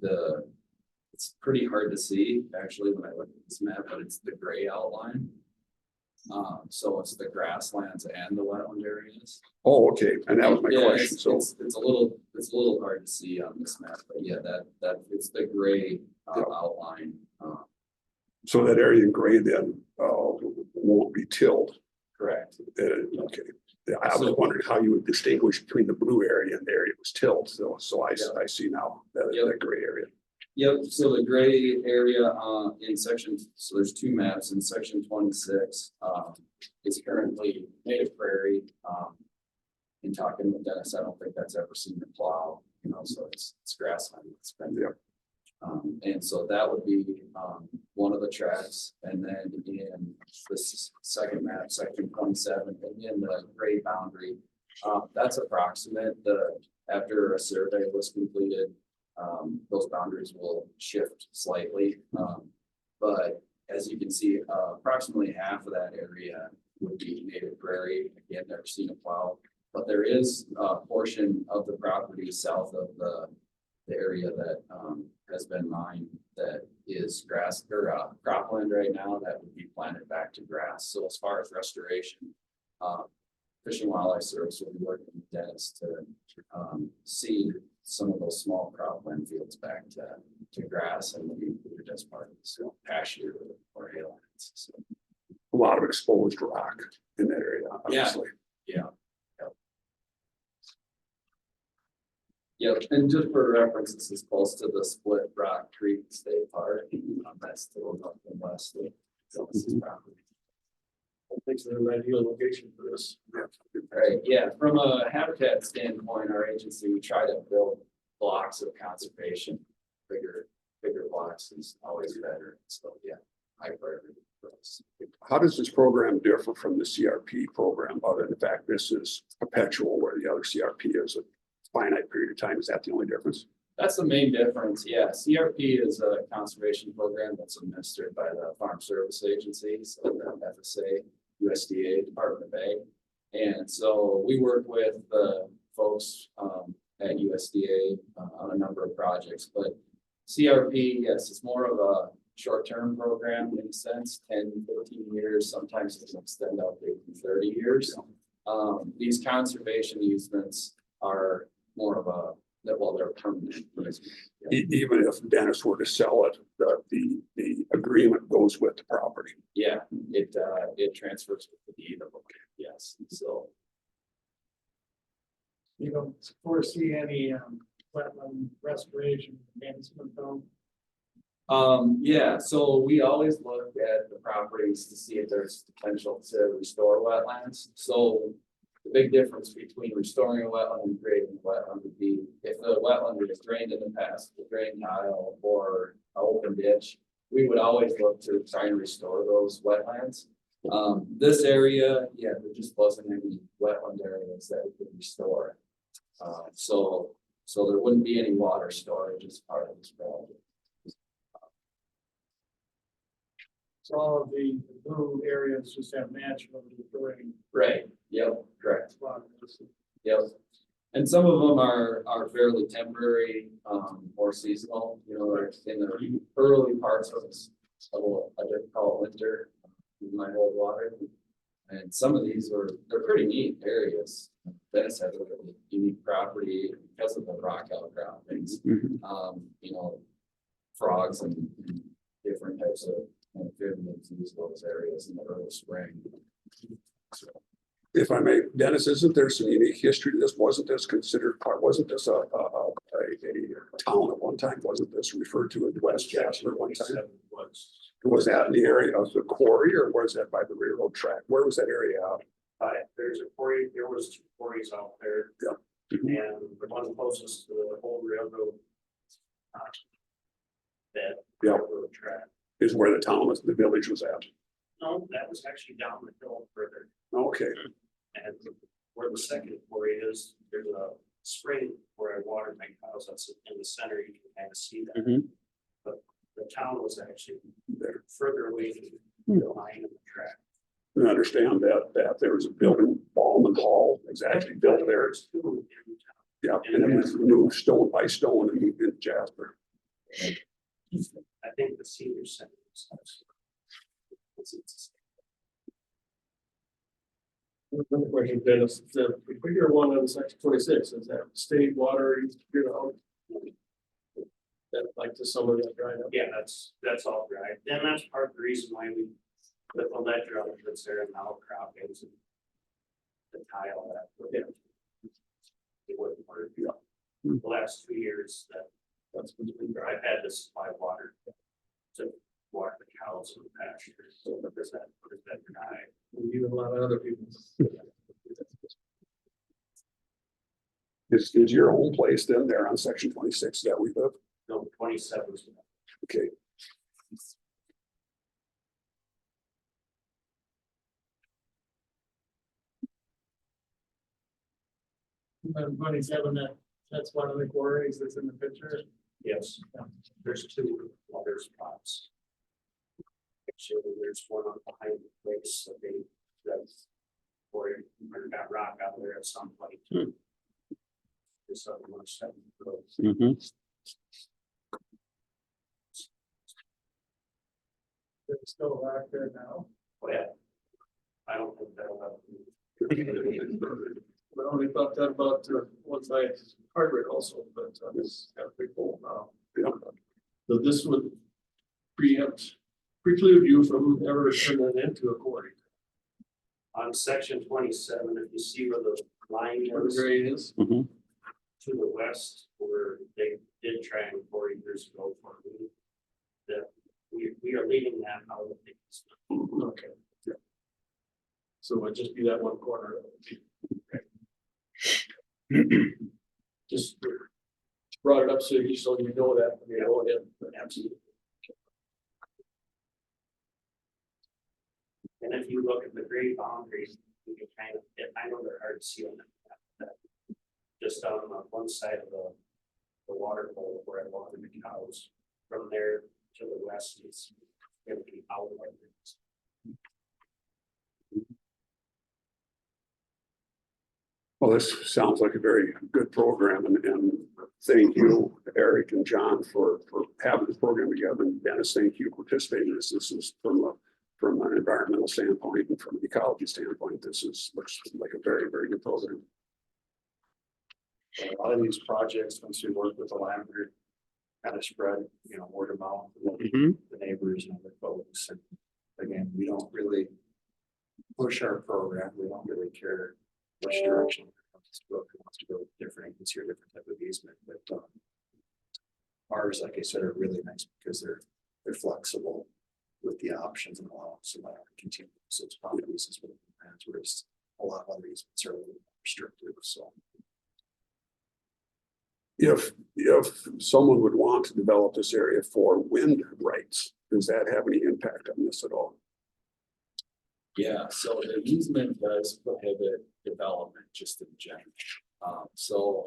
it's pretty hard to see actually when I look at this map, but it's the gray outline. So it's the grasslands and the wetland areas. Oh, okay, and that was my Yeah, question, so. it's a little hard to see on this map, but yeah, that it's the gray Yeah. outline. So that area in gray then won't be tilled. Correct. Okay, yeah, I was wondering how you would distinguish between the blue area and the area that was tilled, so I see now that gray area. Yep, so the gray area in section, so there's two maps in section 26. Is currently native prairie. In talking with Dennis, I don't think that's ever seen a plow, so it's grassland. It's been there. And so that would be one of the tracks, and then in this second map, section 27, again, the gray boundary, that's approximate. After a survey was completed, those boundaries will shift slightly, but as you can see, approximately half of that area would be native prairie. Again, never seen a plow, but there is a portion of the property south of the area that has been mined that is grass or cropland right now that would be planted back to grass. So as far as restoration, Fish and Wildlife Service will be working with Dennis to seed some of those small cropland fields back to grass and be included as part of this pasture or haylands. So. A lot of exposed rock in that area, obviously. Yeah. Yep, and just for reference, this is close to the Split Rock Creek State Park. That's still up in west of Dennis's property. I think it's an ideal location for this. Right, yeah, from a habitat standpoint, our agency, we try to build blocks of conservation. Bigger blocks is always better, so yeah, high priority for us. How does this program differ from the CRP program, other than the fact this is perpetual where the other CRP is a finite period of time? Is that the only difference? That's the main difference, yeah. CRP is a conservation program that's administered by the Farm Service Agency, so the FSA, USDA, Department of Ag. And so we work with the folks at USDA on a number of projects, but CRP, yes, it's more of a short-term program in a sense, 10, 15 years, sometimes it can extend out to 30 years. These conservation easements are more of they're permanent. Even if Dennis were to sell it, the agreement agreement goes with the property. Yeah, it transfers with the deed of, yes, so. You don't foresee any, wetland restoration management though? Yeah, so we always look at the properties to see if there's potential to restore wetlands. So the big difference between restoring a wetland and creating a wetland would be if the wetland was drained in the past, the drain tile or an open ditch, we would always look to try and restore those wetlands. This area, yeah, there just wasn't any wetland areas that we could restore. So there wouldn't be any water storage as part of this project. So all of the blue areas just have natural during. Right, yep, correct. Yep. And some of them are fairly temporary, or seasonal, you know, like in the early parts of a difficult winter, you might hold water. And some of these they're pretty neat areas. Venice has a really unique property because of the rock outcroppings. You know, frogs and different types of amphibians use those areas in the early spring. So, If I may, Dennis, isn't there some unique history to this? Wasn't this a town at one time? Wasn't this referred to as West Jasper at one time? Was that in the area of the quarry or was that by the railroad track? Where was that area out? There's a quarry, there was 2 quarries out there. Yeah. And the one closest to the old railroad. That Yeah. railroad track. Is where the village was at. No, that was actually down the hill further. Okay, And where the second quarry is, there's a spring where I watered my cows. That's in the center. You can kind of see that. Mhm. But the town was actually there. further away from the line of the track. I understand that there was a building, Ballman Hall, is actually built there. There's 2 in town. Yeah, and it was moved stone by stone and moved into Jasper. I think the senior center is actually. Another question, Dennis, the bigger one on section 26, is that state water, you know? That like the summer that dried up? Yeah, that's all right. And that's part of the reason why we put the ledger up that's there and outcroppings and the tile that. Yeah. It wouldn't work. Yeah. The last 2 years that's been dry. I've had to supply water to water the cows and the pastures. So there's that dry. You and a lot of other people. Is your home place then there on section 26 that we live? No, 27. Okay. And 27, that's one of the quarries that's in the picture. Yes, there's 2 water spots. Actually, there's one on behind the place that that's where got rock out there at some point. This other one, 7 roads. There's still rock there now. Oh, yeah. I don't think that'll happen. Well, we thought that about one side hardware also, but this got a big hole now. So this would preclude you from ever turning it into a quarry. On section 27, if you see where the line Where the is grade is. Mhm. to the west, where they did try and 40 years ago for me, that we are leaving that out of the easement. Okay. Yeah. So it would just be that one corner. Just brought it up so you know that, you know it, absolutely. And if you look at the grade boundaries, you can kind of, I know they're hard to see on that. Just on one side of the water hole where I water the cows, from there to the west is gonna be out like this. Well, this sounds like a very good program and thank you, Eric and John, for having this program together. And Dennis, thank you for participating in this. This is from an environmental standpoint and from an ecology standpoint, looks like a very, very good program. A lot of these projects, once you work with the landlord, kind of spread, word of mouth, the neighbors and other folks. goes. And again, we don't really push our program. We don't really care which direction it wants to go. If it wants to go different, it's your different type of easement, but ours, like I said, are really nice because they're flexible with the options and allow some continue. So it's probably reasons for the plans, whereas a lot of other easements are a little more restrictive, so. If someone would want to develop this area for wind rights, does that have any impact on this at all? Yeah, so the easement does prohibit development just in general. So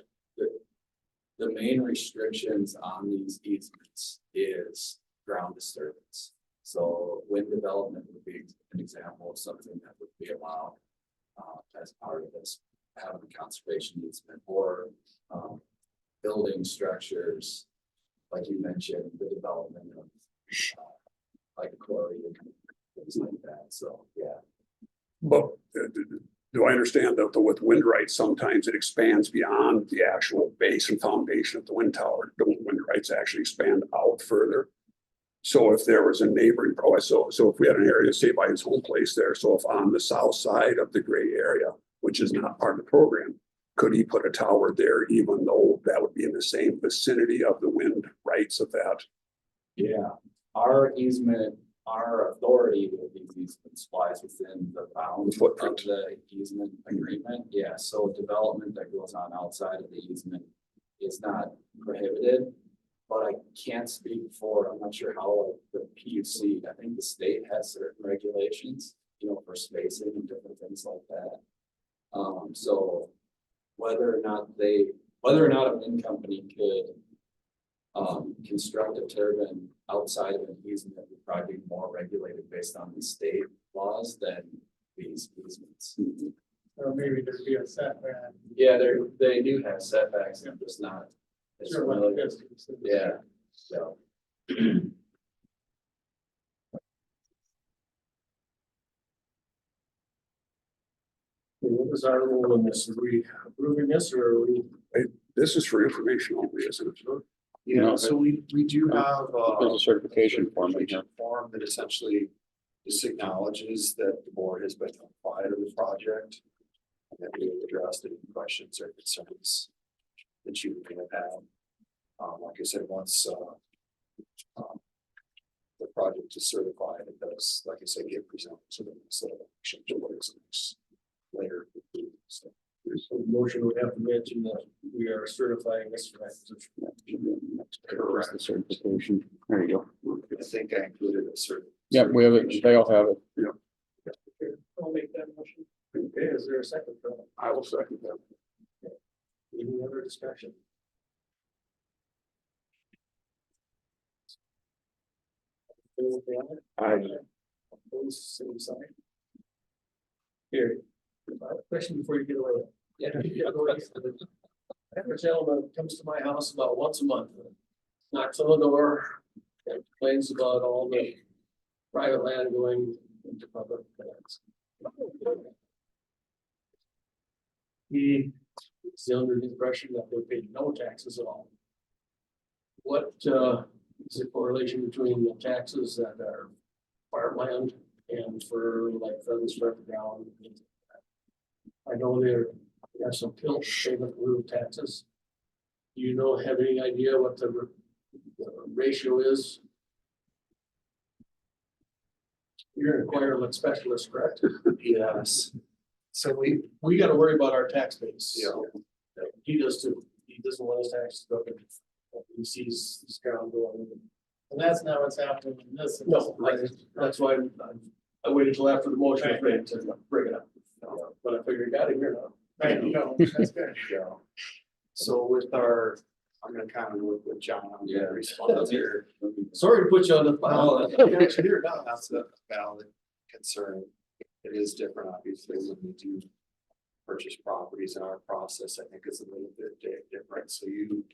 the main restrictions on these easements is ground disturbance. So wind development would be an example of something that would be allowed as part of this, having a conservation easement or building structures, like you mentioned, the development of like a quarry and things like that. So, yeah. But do I understand that with wind rights, sometimes it expands beyond the actual base and foundation of the wind tower? Don't wind rights actually expand out further? So if there was a neighboring, so if we had an area, say by his home place there, so if on the south side of the gray area, which is not part of the program, could he put a tower there, even though that would be in the same vicinity of the wind rights of that? Yeah, our easement, our authority with these easements lies within the bounds of Footprint. the easement agreement. Yeah, so development that goes on outside of the easement is not prohibited. But I can't speak for, I'm not sure how like the PUC, I think the state has certain regulations, you know, for spacing and different things like that. So whether or not a wind company could construct a turbine outside of an easement would probably be more regulated based on the state laws than these easements. Or maybe there'd be a setback. Yeah, they do have setbacks and just not. as Sure, like familiar. this. Yeah, so. What is our role in this? Are we approving this or are we? This is for information only, isn't it? Yeah, No, so we do have There's a certification form in here. form that essentially just acknowledges that the board has been notified of the project. And that we have addressed any questions or concerns that you may have had. Like I said, once the project is certified, it does, like I said, get presented to the election later. So, So the motion would have to mention that we are certifying this for acquisition. Correct. The certification. There you go. I think I included a certain. Yeah, we have it. They all have it. Okay, I'll make that motion. Okay, is there a second for that? I will second that. Any other discussion? Opposed, same sign. Here, question before you get away. Yeah. I have a gentleman that comes to my house about once a month. Knocks on the door and complains about all the private land going into public lands. He is under the impression that they paid no taxes at all. What is the correlation between the taxes that are farmland and for like feathers for the ground? I know there are some tilt payment in lieu of taxes. Do you know, have any idea what the ratio is? You're an environment specialist, correct? Yes. So We gotta worry about our tax base. Yeah. He does too. He doesn't want his taxes to go up. He sees this ground going. And that's not what's happening in this. No, that's why I waited till after the motion to bring it up. But I figured I got it here now. Right, no, that's good. Yeah. So with our, I'm gonna kind of work with John on Yeah. the response here. Sorry to put you on the file. That's a valid concern. It is different, obviously, when we do purchase properties in our process. I think it's a little bit different. So you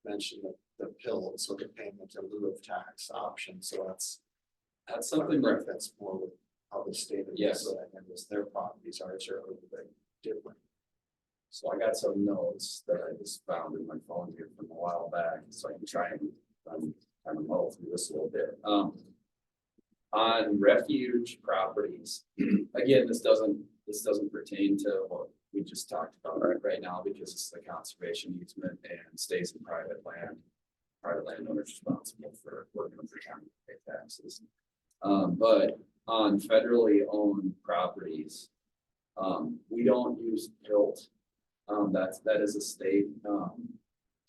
mentioned the pill, so the payment in lieu of tax option. So that's Something that, that's more with how the state of Yes. Minnesota handles their properties are certainly a bit different. so I got some notes that I just found in my phone here from a while back, so I can try and kind of muddle through this a little bit. On refuge properties, again, this doesn't pertain to what we just talked about right now, because it's the conservation easement and stays in private land. Private landowners responsible for working with the county to pay taxes. But on federally owned properties, we don't use PILT. That is a state,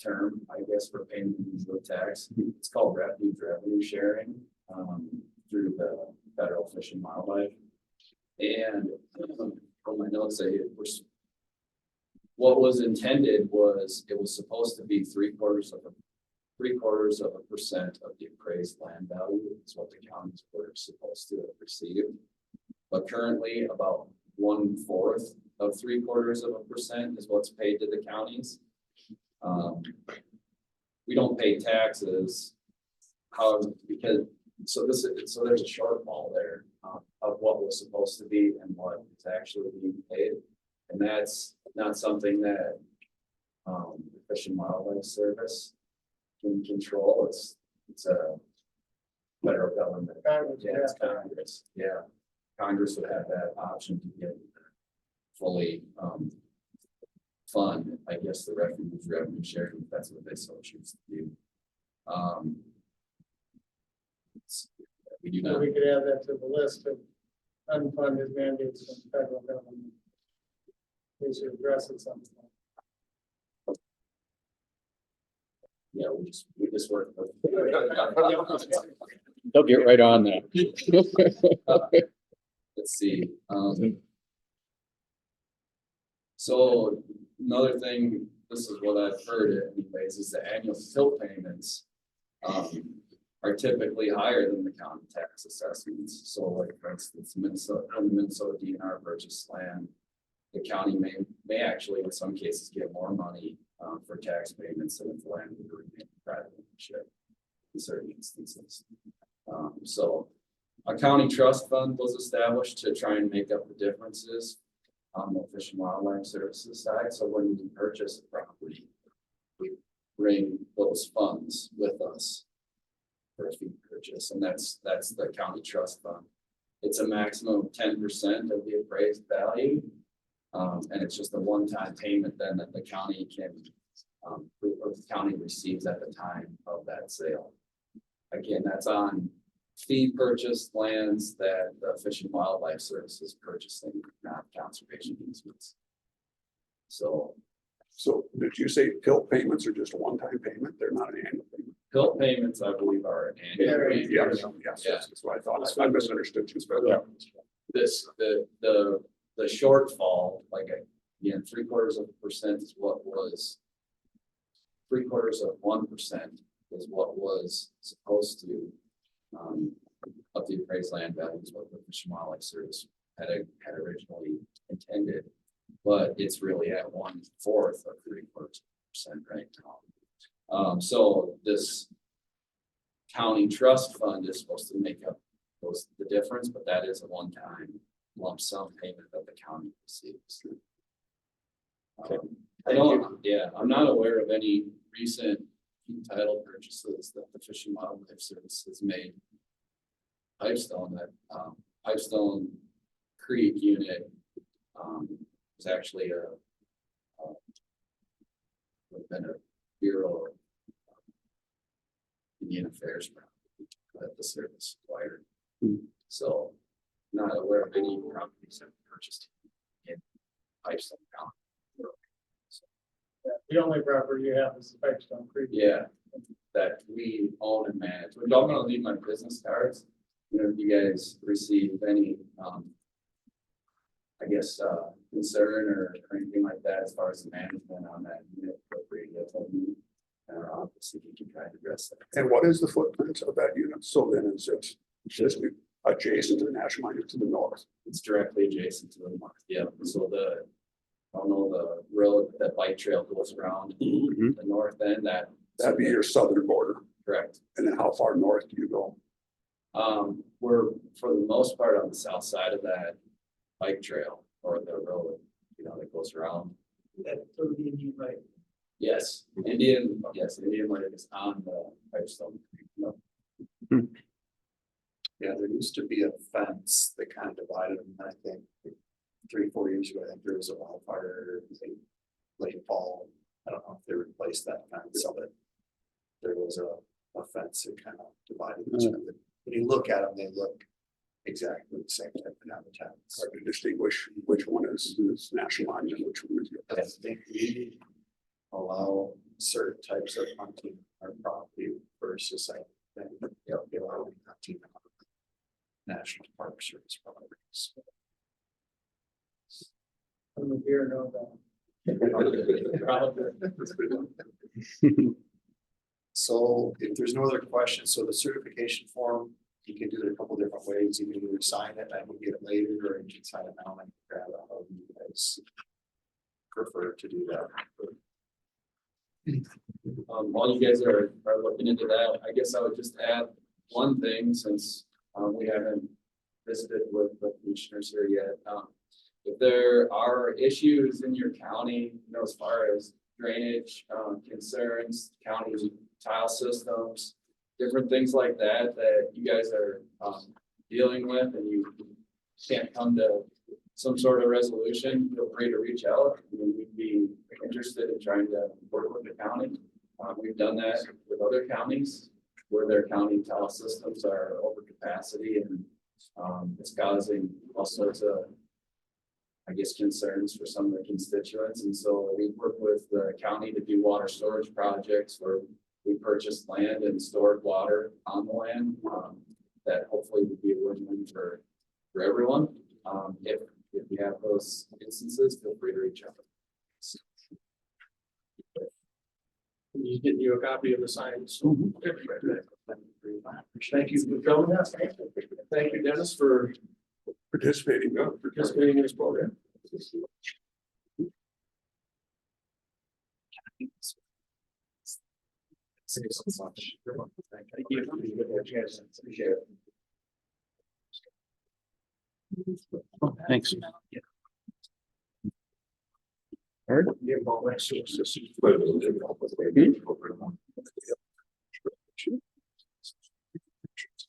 term, I guess, for paying the tax. It's called refuge revenue sharing, through the federal Fish and Wildlife. And from my notes, what was intended was, it was supposed to be 3/4% of the appraised land value is what the counties were supposed to have received. But currently, about 1/4 of 3/4% is what's paid to the counties. We don't pay taxes, however, because, so there's a shortfall there, of what was supposed to be and what is actually being paid. And that's not something that, the Fish and Wildlife Service can control. It's a federal government. Yeah, it's Congress. Yeah, Congress would have that option to get fully, fund, I guess, the refuge revenue sharing, if that's what they so choose to do. We do So not. we could add that to the list of unfunded mandates from the federal government. We should address it sometime. Yeah, we just work. They'll get right on that. Let's see, so another thing, this is what I've heard anyways, is the annual fill payments, are typically higher than the county tax assessments. So like, for instance, Minnesota, when Minnesota DNR purchase land, the county may actually in some cases get more money, for tax payments than if the land would remain private ownership in certain instances. So a county trust fund was established to try and make up the differences on the Fish and Wildlife Services side. So when we purchase a property, we bring those funds with us for a fee purchase, and that's the county trust fund. It's a maximum of 10% of the appraised value. And it's just a one-time payment then that the county can, or the county receives at the time of that sale. Again, that's on fee purchased lands that the Fish and Wildlife Service is purchasing, not conservation easements. So did you say PILT payments are just a one-time payment? They're not an annual payment? PILT payments, I believe, are an annual. Yes, Yeah. that's what I thought. I misunderstood you. Yeah. The shortfall, like, again, 3/4% is what was. 3/4% is what was supposed to, of the appraised land values, what the Fish and Wildlife Service had originally intended. But it's really at 1/4 of 3/4% right now. So this county trust fund is supposed to make up the difference, but that is a one-time lump sum payment that the county receives. I'm not aware of any recent title purchases that the Fish and Wildlife Service has made. Pipestone, Pipestone Creek unit, was actually been a Bureau of Indian Affairs that the service acquired. So not aware of any properties that were purchased in Pipestone County. Yeah, the only property you have is the Pipestone Creek. Yeah, that we own and manage. We're all gonna leave my business cards. You know, if you guys receive any, I guess, concern or anything like that as far as the management on that unit, feel free to get hold of me. In our office, if you can try to address that. And what is the footprint of that unit? So then it's just adjacent to the national monument to the north. It's directly adjacent to the north. Yeah, so I don't know, the road, that bike trail goes around the north end, That'd be your southern border. correct. And then how far north do you go? We're for the most part on the south side of that bike trail or the road, that goes around. That would be new, right? Yes, Indian Lake is on the Pipestone. Yeah, there used used to be a fence that kind of divided them, I think. 3, 4 years ago, I think there was a wildfire, late fall, I don't know if they replaced that fence, but there was a fence that kind of divided the two. When you look at them, they look exactly the same type of habitat. Hard to distinguish which one is national monument, which one is. I think we allow certain types of hunting on our property versus I think, they allow hunting on National Park Service properties. I'm a beer, no, So if there's no other questions, so the certification form, you can do it a couple different ways. You can either sign it, I can get it later, or you can sign it now and grab it, however you guys prefer to do that. While you guys are looking into that, I guess I would just add one thing since, we haven't visited with the commissioners here yet. If there are issues in your county, you know, as far as drainage, concerns, county tile systems, different things like that, that you guys are, dealing with and you can't come to some sort of resolution, feel free to reach out. I mean, we'd be interested in trying to work with the county. We've done that with other counties where their county tile systems are over capacity and it's causing all sorts of, I guess, concerns for some of the constituents. And so we work with the county to do water storage projects where we purchased land and stored water on the land. That hopefully would be a win-win for everyone. If you have those instances, feel free to reach out. He's getting you a copy of the signs. Thank you for coming. Thank you, Dennis, for Participating. participating in this program. Thank you so much. Thank you. Appreciate it. Thanks. Yeah,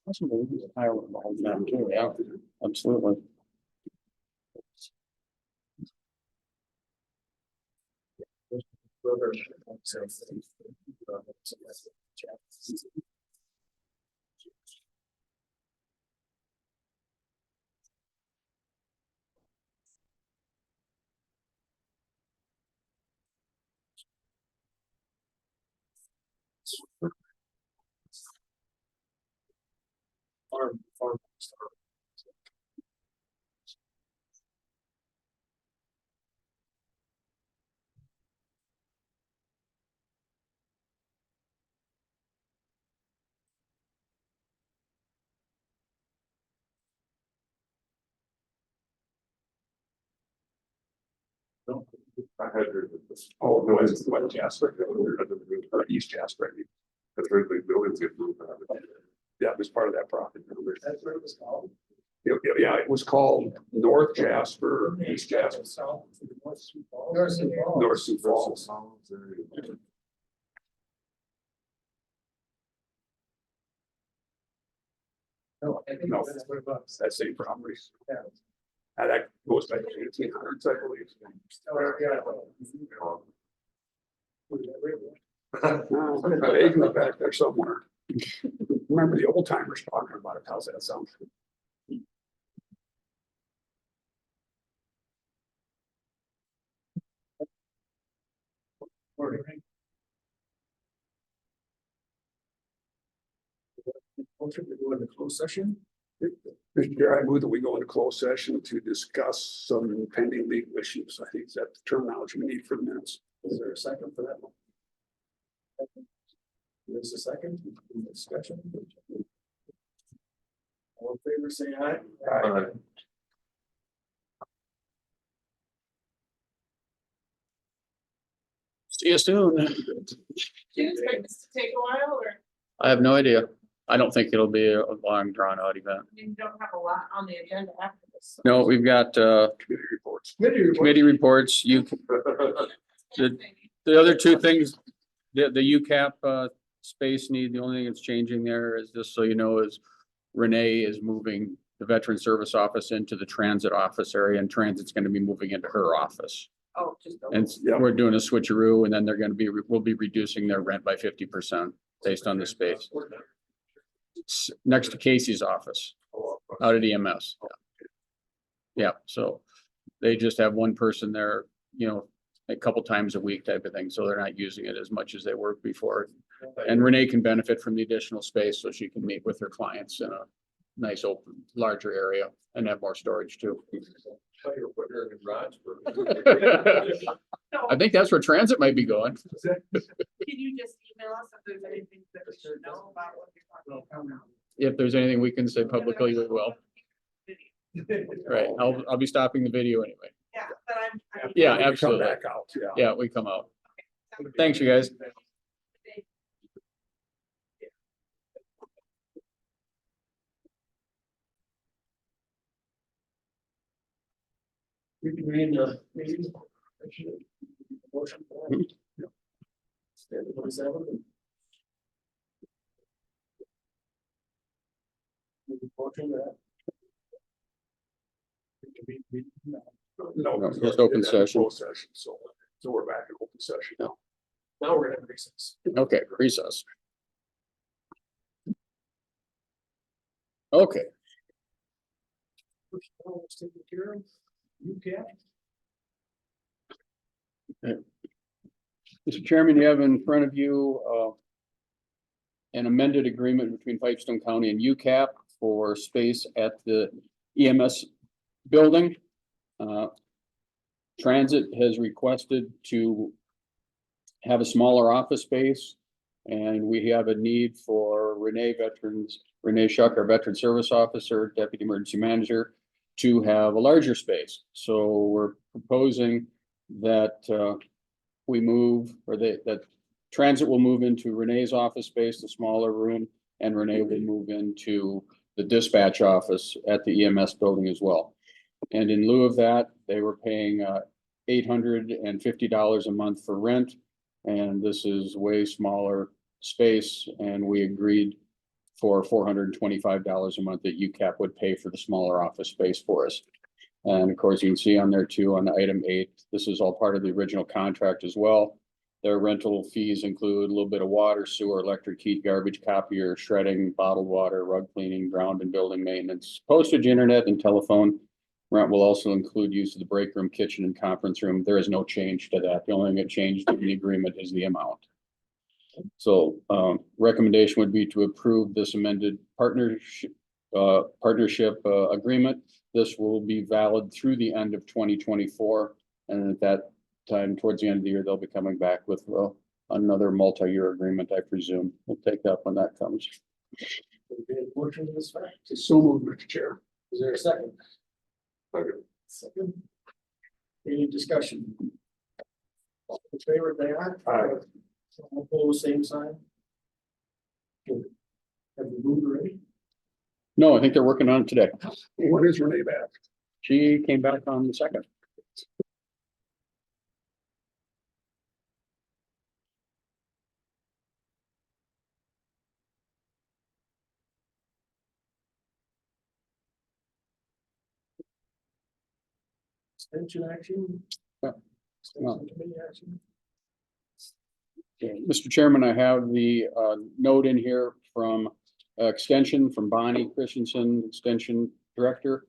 absolutely. Farm. I had heard of this. Oh, no, it's West Jasper, or East Jasper. I mean. I've heard the buildings get moved out of it. Yeah, it was part of that property. That's what it was called. Yeah, it was called North Jasper, East Jasper, North Sioux Falls. North Sioux Falls. No, I think No. that's what it was. That same property. Yeah. And that goes back to 1800s, I believe. Vaguely back there somewhere. Remember the old timers talking about it, how's that sound? Motion to go into closed session. Mr. Chair, I move that we go into closed session to discuss some pending legal issues. I think that's the terminology we need for the minutes. Is there a second for that one? There's a second discussion. All in favor, say aye. Aye. See you soon. Do you expect this to take a while, or I have no idea. I don't think it'll be a long drawn out event. you don't have a lot on the agenda after this? No, we've got Committee reports. committee reports. The other two things, the UCAP space need, the only thing that's changing there is, just so you know, is Renee is moving the Veteran Service Office into the transit office area, and transit's gonna be moving into her office. Oh, just. And Yeah. we're doing a switcheroo, and then they're gonna be, we'll be reducing their rent by 50% based on the space. Next to Casey's office, out at EMS. Yeah, so they just have one person there, you know, a couple times a week type of thing, so they're not using it as much as they were before. And Renee can benefit from the additional space, so she can meet with her clients in a nice open, larger area and have more storage too. I think that's where transit might be going. Can you just email us if there's anything that we should know about what you're talking about? If there's anything we can say publicly, we will. Right, I'll be stopping the video anyway. Yeah, but I'm. Yeah, We come absolutely. Back out, yeah. Yeah, we come out. Thanks, you guys. We can read the meeting. Motion. for that. Stand at 27. Motion that. No, Just open that's session. closed session, so we're back in open session now. Now we're gonna recess. Okay, recess. Okay, Let's take care of. You can. Mr. Chairman, you have in front of you an amended agreement between Pipestone County and UCAP for space at the EMS building. Transit has requested to have a smaller office space, and we have a need for Renee Shuck, our Veteran Service Officer, Deputy Emergency Manager, to have a larger space. So we're proposing that we move, or that transit will move into Renee's office space, the smaller room, and Renee will move into the dispatch office at the EMS building as well. And in lieu of that, they were paying $850 a month for rent. And this is way smaller space, and we agreed for $425 a month that UCAP would pay for the smaller office space for us. And of course, you can see on there too, on item 8, this is all part of the original contract as well. Their rental fees include a little bit of water, sewer, electric, heat, garbage, copier, shredding, bottled water, rug cleaning, ground and building maintenance, postage, internet, and telephone. Rent will also include use of the break room, kitchen, and conference room. There is no change to that. The only thing that changed in the agreement is the amount. So recommendation would be to approve this amended partnership agreement. This will be valid through the end of 2024. And at that time, towards the end of the year, they'll be coming back with another multi-year agreement, I presume. We'll take that when that comes. Motion to this fact. So moved, Mr. Chair. Is there a second? Second. Second. Any discussion? All in favor, they are. Aye. All opposed, same sign. Good. Have you moved already? No, I think they're working on it today. When is Renee back? She came back on the 2nd. Extension action? Yeah. Extension committee action? Mr. Chairman, I have the note in here from extension from Bonnie Christensen, Extension Director.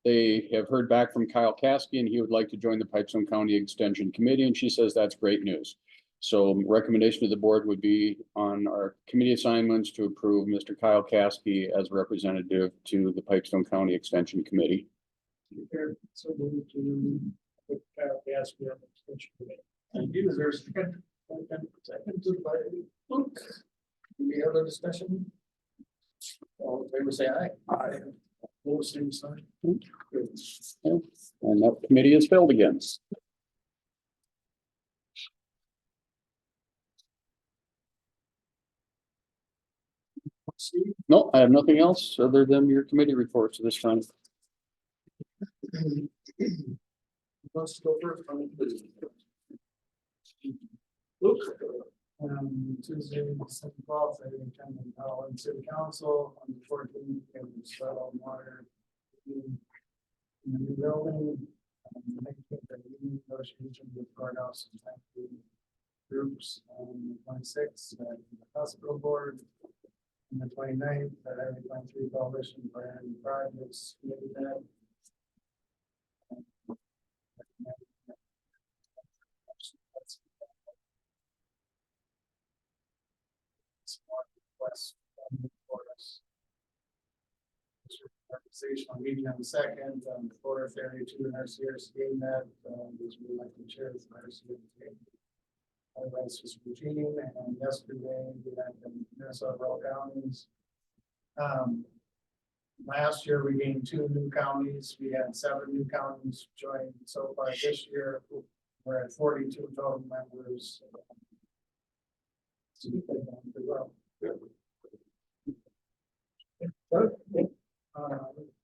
They have heard back from Kyle Caskey, and he would like to join the Pipestone County Extension Committee, and she says that's great news. So recommendation to the board would be on our committee assignments to approve Mr. Kyle Caskey as representative to the Pipestone County Extension Committee. So move to put Kyle Gatsby on the extension committee. Thank you. Is there a second? Seconded by Luke. Any other discussion? All in favor, say aye. Aye. Opposed, same sign. Good. And that committee is filled again. Steve? No, I have nothing else other than your committee reports this time. Wants to go first? Luke? Tuesday, December 12th, I attended Holland City Council on the 14th, and soil and water. In the new building, making the union negotiation with courthouse and thank you groups on the 26th, the hospital board. On the 29th, that I went through coalition for any projects, maybe that. Request for us. Organizational meeting on the 2nd, on the 4th, area 2 in our CRC met, which we like to chair with our CRC. Otherwise, just routine, and yesterday we had the Minnesota rural counties. Last year we gained 2 new counties. We had 7 new counties join so far this year. We're at 42 total members. So we think we're doing pretty well.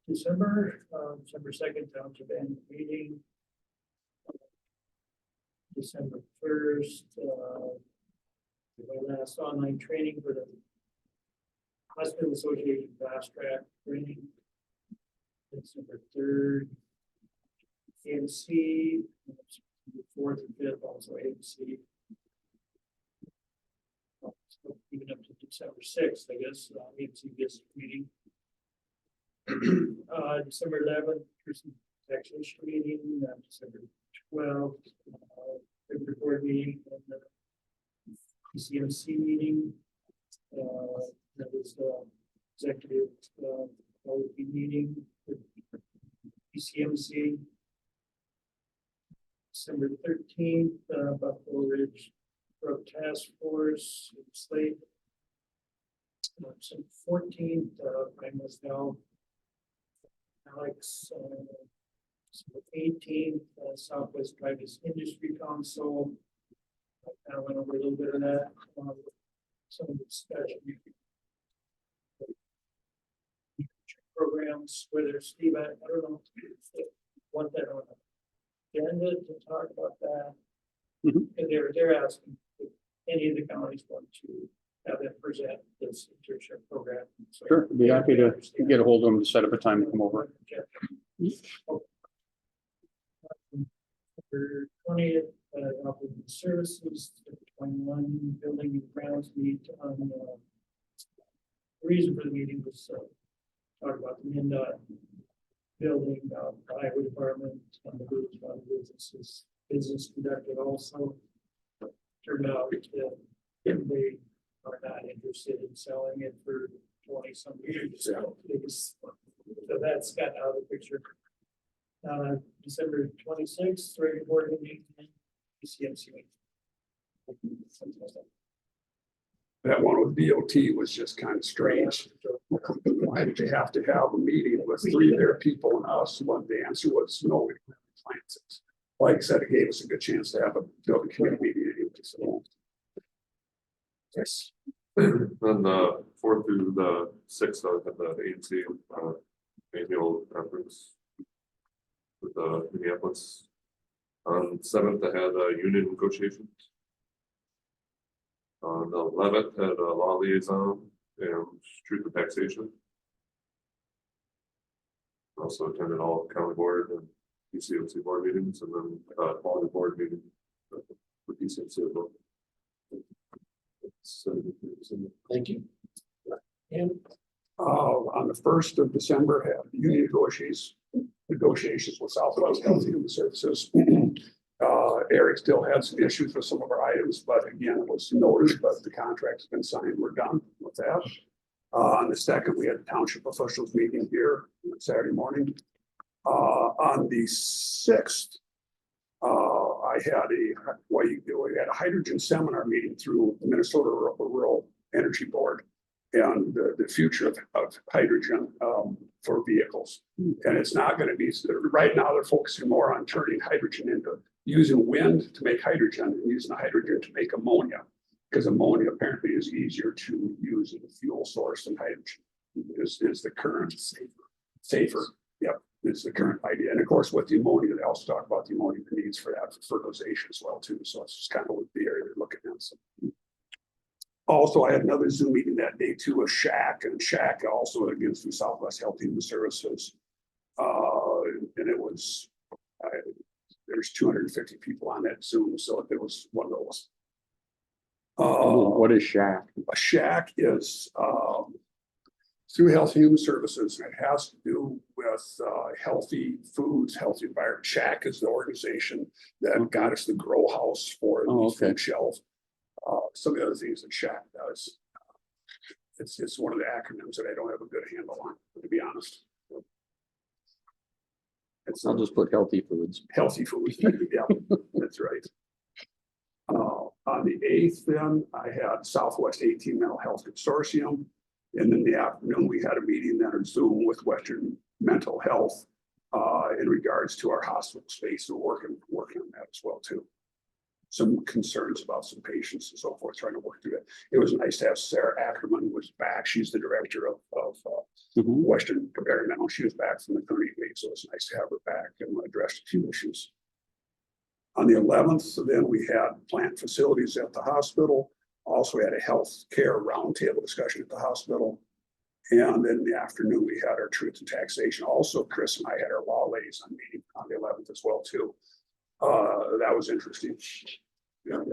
December 2nd, township end meeting. December 1st, the last online training for the Hospital Association Fast Track training. December 3rd, AMC, 4th and 5th, also AMC. Even up to December 6th, I guess, AMC gets meeting. December 11th, person taxation meeting, December 12th, board meeting, and the PCMC meeting. That was executive quality meeting with PCMC. December 13th, Buffalo Ridge Road Task Force, Slate. December 14th, I was now Alex, 18th, Southwest Drivers Industry Council. I kind of went over a little bit of that. Some of the special programs, whether Steve, I don't know if you want that on the agenda to talk about that. And they're asking if any of the counties want to have them present this internship program. So Sure, be happy to get a hold of them to set up a time to come over. 20th, operating services, 21 building and grounds meet on the reason for the meeting was talk about the MnDOT building, the highway department, and the groups on businesses, business conducted also. Turned out that they are not interested in selling it for 20 some years. So that's got out of the picture. December 26th, regular board meeting, PCMC meeting. That one with DOT was just kind of strange. Why did they have to have a meeting with 3 of their people and us? One, the answer was no, we don't have appliances. Like I said, it gave us a good chance to have a building committee meeting anyway, so. Yes. Then the 4th through the 6th, I had the ANC annual conference with Minneapolis. On 7th, I had union negotiations. On the 11th, had a law liaison and truth and taxation. Also attended all county board and PCMC board meetings, and then quality board meeting with PCMC as well. Thank you. And On the 1st of December, had union negotiations with Southwest Health and Human Services. Eric still had some issues with some of our items, but again, it was noted, but the contract has been signed. We're done with that. On the 2nd, we had a township officials meeting here on Saturday morning. On the 6th, I had we had a hydrogen seminar meeting through the Minnesota Rural Energy Board and the future of hydrogen for vehicles. And it's not going to be, right now they're focusing more on turning hydrogen into using wind to make hydrogen and using the hydrogen to make ammonia, because ammonia apparently is easier to use as a fuel source than hydrogen is the current safer. Yep, it's the current idea. And of course, with the ammonia, they also talk about the ammonia needs for that for fertilization as well too. So it's just kind of what the area they're looking at. So Also, I had another Zoom meeting that day too with Shack, and Shack also again through Southwest Health Human Services. And it was, there's 250 people on that Zoom, so it was one of those. What is Shack? A Shack is through Health Human Services, and it has to do with healthy foods, healthy environment. Shack is the organization that got us the grow house for the food shelf. Some of the other things that Shack does. It's one of the acronyms that I don't have a good handle on, to be honest. I'll just put healthy foods. Healthy food. Yeah, that's right. On the 8th, then I had Southwest 18 Mental Health Consortium. And in the afternoon, we had a meeting then on Zoom with Western Mental Health in regards to our hospital space. We're working on that as well too. Some concerns about some patients and so forth, trying to work through it. It was nice to have Sarah Ackerman was back. She's the director of Western Environmental. She was back from the maternity leave, so it's nice to have her back and address a few issues. On the 11th, then we had plant facilities at the hospital. Also had a health care roundtable discussion at the hospital. And then in the afternoon, we had our truth and taxation. Also, Chris and I had our law liaison meeting on the 11th as well too. That was interesting. Yeah.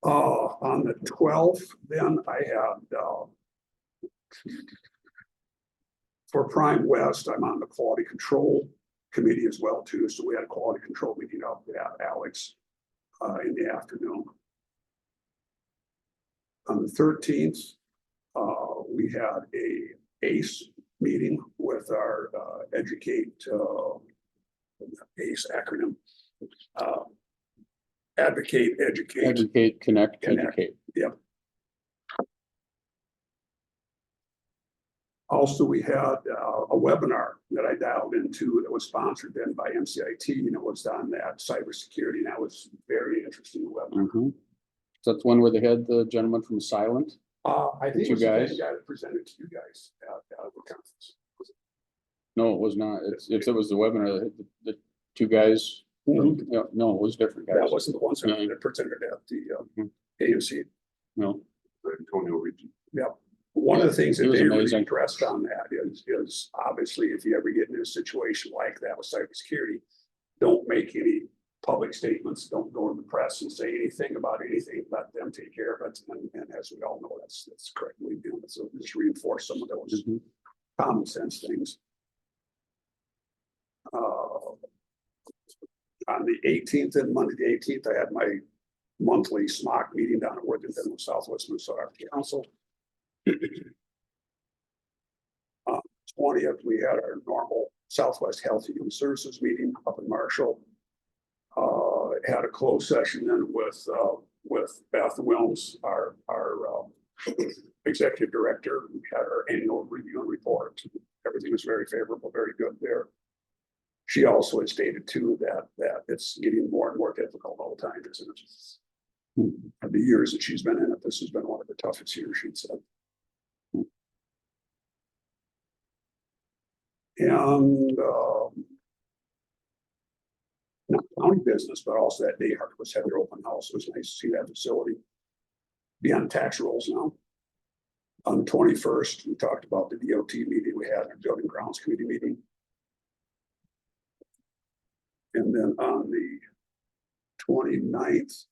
On the 12th, then I had for Prime West, I'm on the quality control committee as well too. So we had a quality control meeting up at Alex in the afternoon. On the 13th, we had a ACE meeting with our ACE acronym. Advocate, educate. Educate, connect, educate. Yep. Also, we had a webinar that I dialed into that was sponsored then by MCIT, and it was on that cybersecurity, and that was very interesting webinar. So that's one where they had the gentleman from Silent. I think it was You the guys? same guy that presented to you guys at the conference. No, it was not. It was the webinar that had the two guys. Mhm. No, it was different guys. That wasn't the ones that presented at the AUC. No. Antonio Ricci. Yeah. One of the things that It was they really amazing. addressed on that is obviously if you ever get in a situation like that with cybersecurity, don't make any public statements, don't go to the press and say anything about anything, let them take care of it. And as we all know, that's correctly doing it. So just reinforce some of those common sense things. On the 18th and Monday, the 18th, I had my monthly SMOC meeting down at Worthington with Southwest Minnesota Council. 20th, we had our normal Southwest Health Human Services meeting up in Marshall. Had a closed session then with Beth Wilms, our executive director. We had our annual review and report. Everything was very favorable, very good there. She also had stated too that it's getting more and more difficult all the time, isn't it? The years that she's been in it, this has been one of the toughest years, she'd said. And not county business, but also that day Hartford had their open house. It was nice to see that facility be on tax rolls now. On the 21st, we talked about the DOT meeting we had, our building grounds committee meeting. And then on the 29th,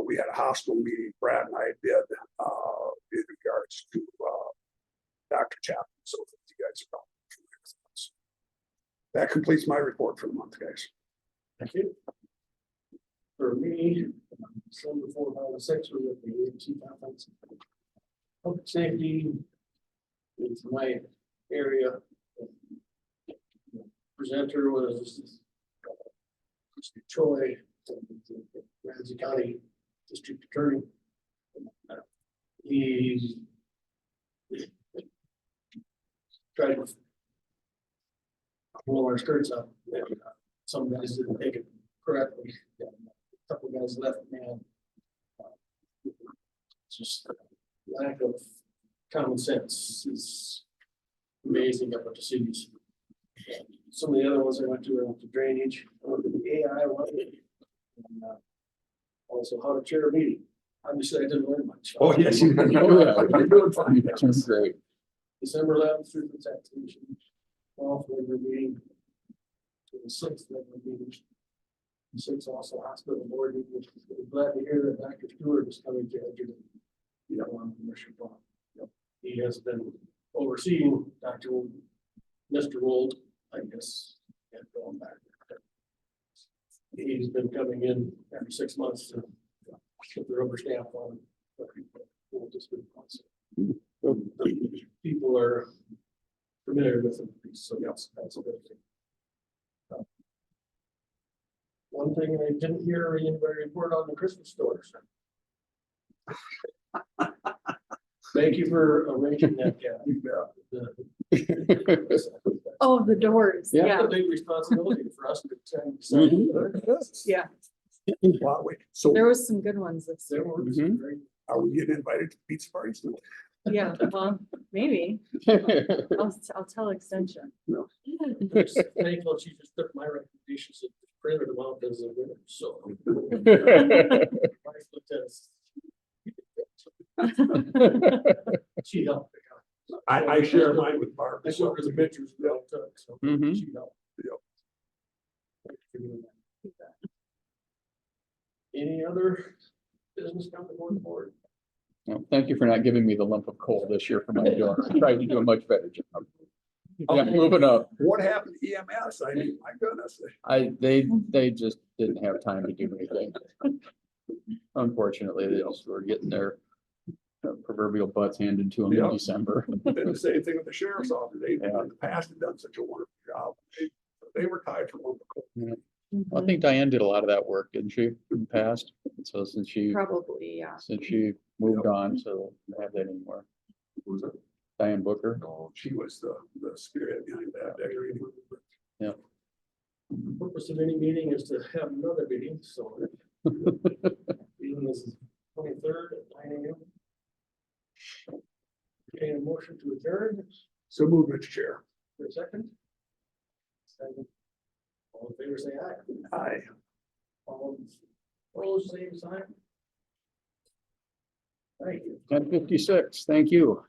we had a hospital meeting Brad and I did in regards to Dr. Chapman. So you guys are probably familiar with those. That completes my report for the month, guys. Thank you. For me, December 4, 2006 was at the AMC conference. Public safety is my area. Presenter was Troy, Ramsey County District Attorney. He tried to blow our skirts up. Some guys didn't take it correctly. A couple guys left, man. It's just lack of common sense is amazing up at the cities. Some of the other ones I went to drainage, I went to the AI one, and also how to chair a meeting. Obviously, I didn't learn much. Oh, yes, you Oh, yeah. You're doing fine. That's great. December 11th through the 10th. 12th, regular meeting. To the 6th, regular meeting. 6th also hospital board meeting. We're glad to hear that Dr. Stewart is coming to educate. You know, on the mission plan. He has been overseeing Mr. Wold, I guess, and going back. He's been coming in every 6 months to put the rubber stamp on. what Wold has been on. So, people are familiar with him, so yes, that's a good thing. One thing I didn't hear anybody report on the Christmas stores. Thank you for arranging that, Oh, the doors, Yeah. yeah, a big responsibility for us to attend. yeah. Wow, wait, so There was some good ones this There year. were Mhm. some great. are we getting invited to pizza parties? No. Yeah, well, maybe. I'll tell extension. Thankful she just took my recommendations and printed them out as a winner, so. She helped. I share mine with Barb. I showed her the pictures that I took, so. Mhm. She helped. Yep. Thank you for doing that. Any other business coming on board? Well, thank you for not giving me the lump of coal this year for my job. I tried to do a much better job. Yeah, moving up. What happened to EMS? I mean, my goodness. They just didn't have time to do anything. Unfortunately, they just were getting their proverbial butts handed to them in Yeah. December. Did the same thing with the sheriff's office. They, in Yeah. the past, have done such a wonderful job. They were tied for one. I think Diane did a lot of that work, didn't she, in the past? So Probably, yeah. since she moved on, so they don't have that anymore. Who's it? Diane Booker. No, she was the spirit behind that. decorating. The purpose of any meeting is to have another meeting, so. Meeting is 23rd at 9 AM. Okay, a motion to adjourn, So move, Mr. Chair. for a second. Second. All in favor, say aye. Aye. All opposed, same sign. Thank you. 10:56, thank you.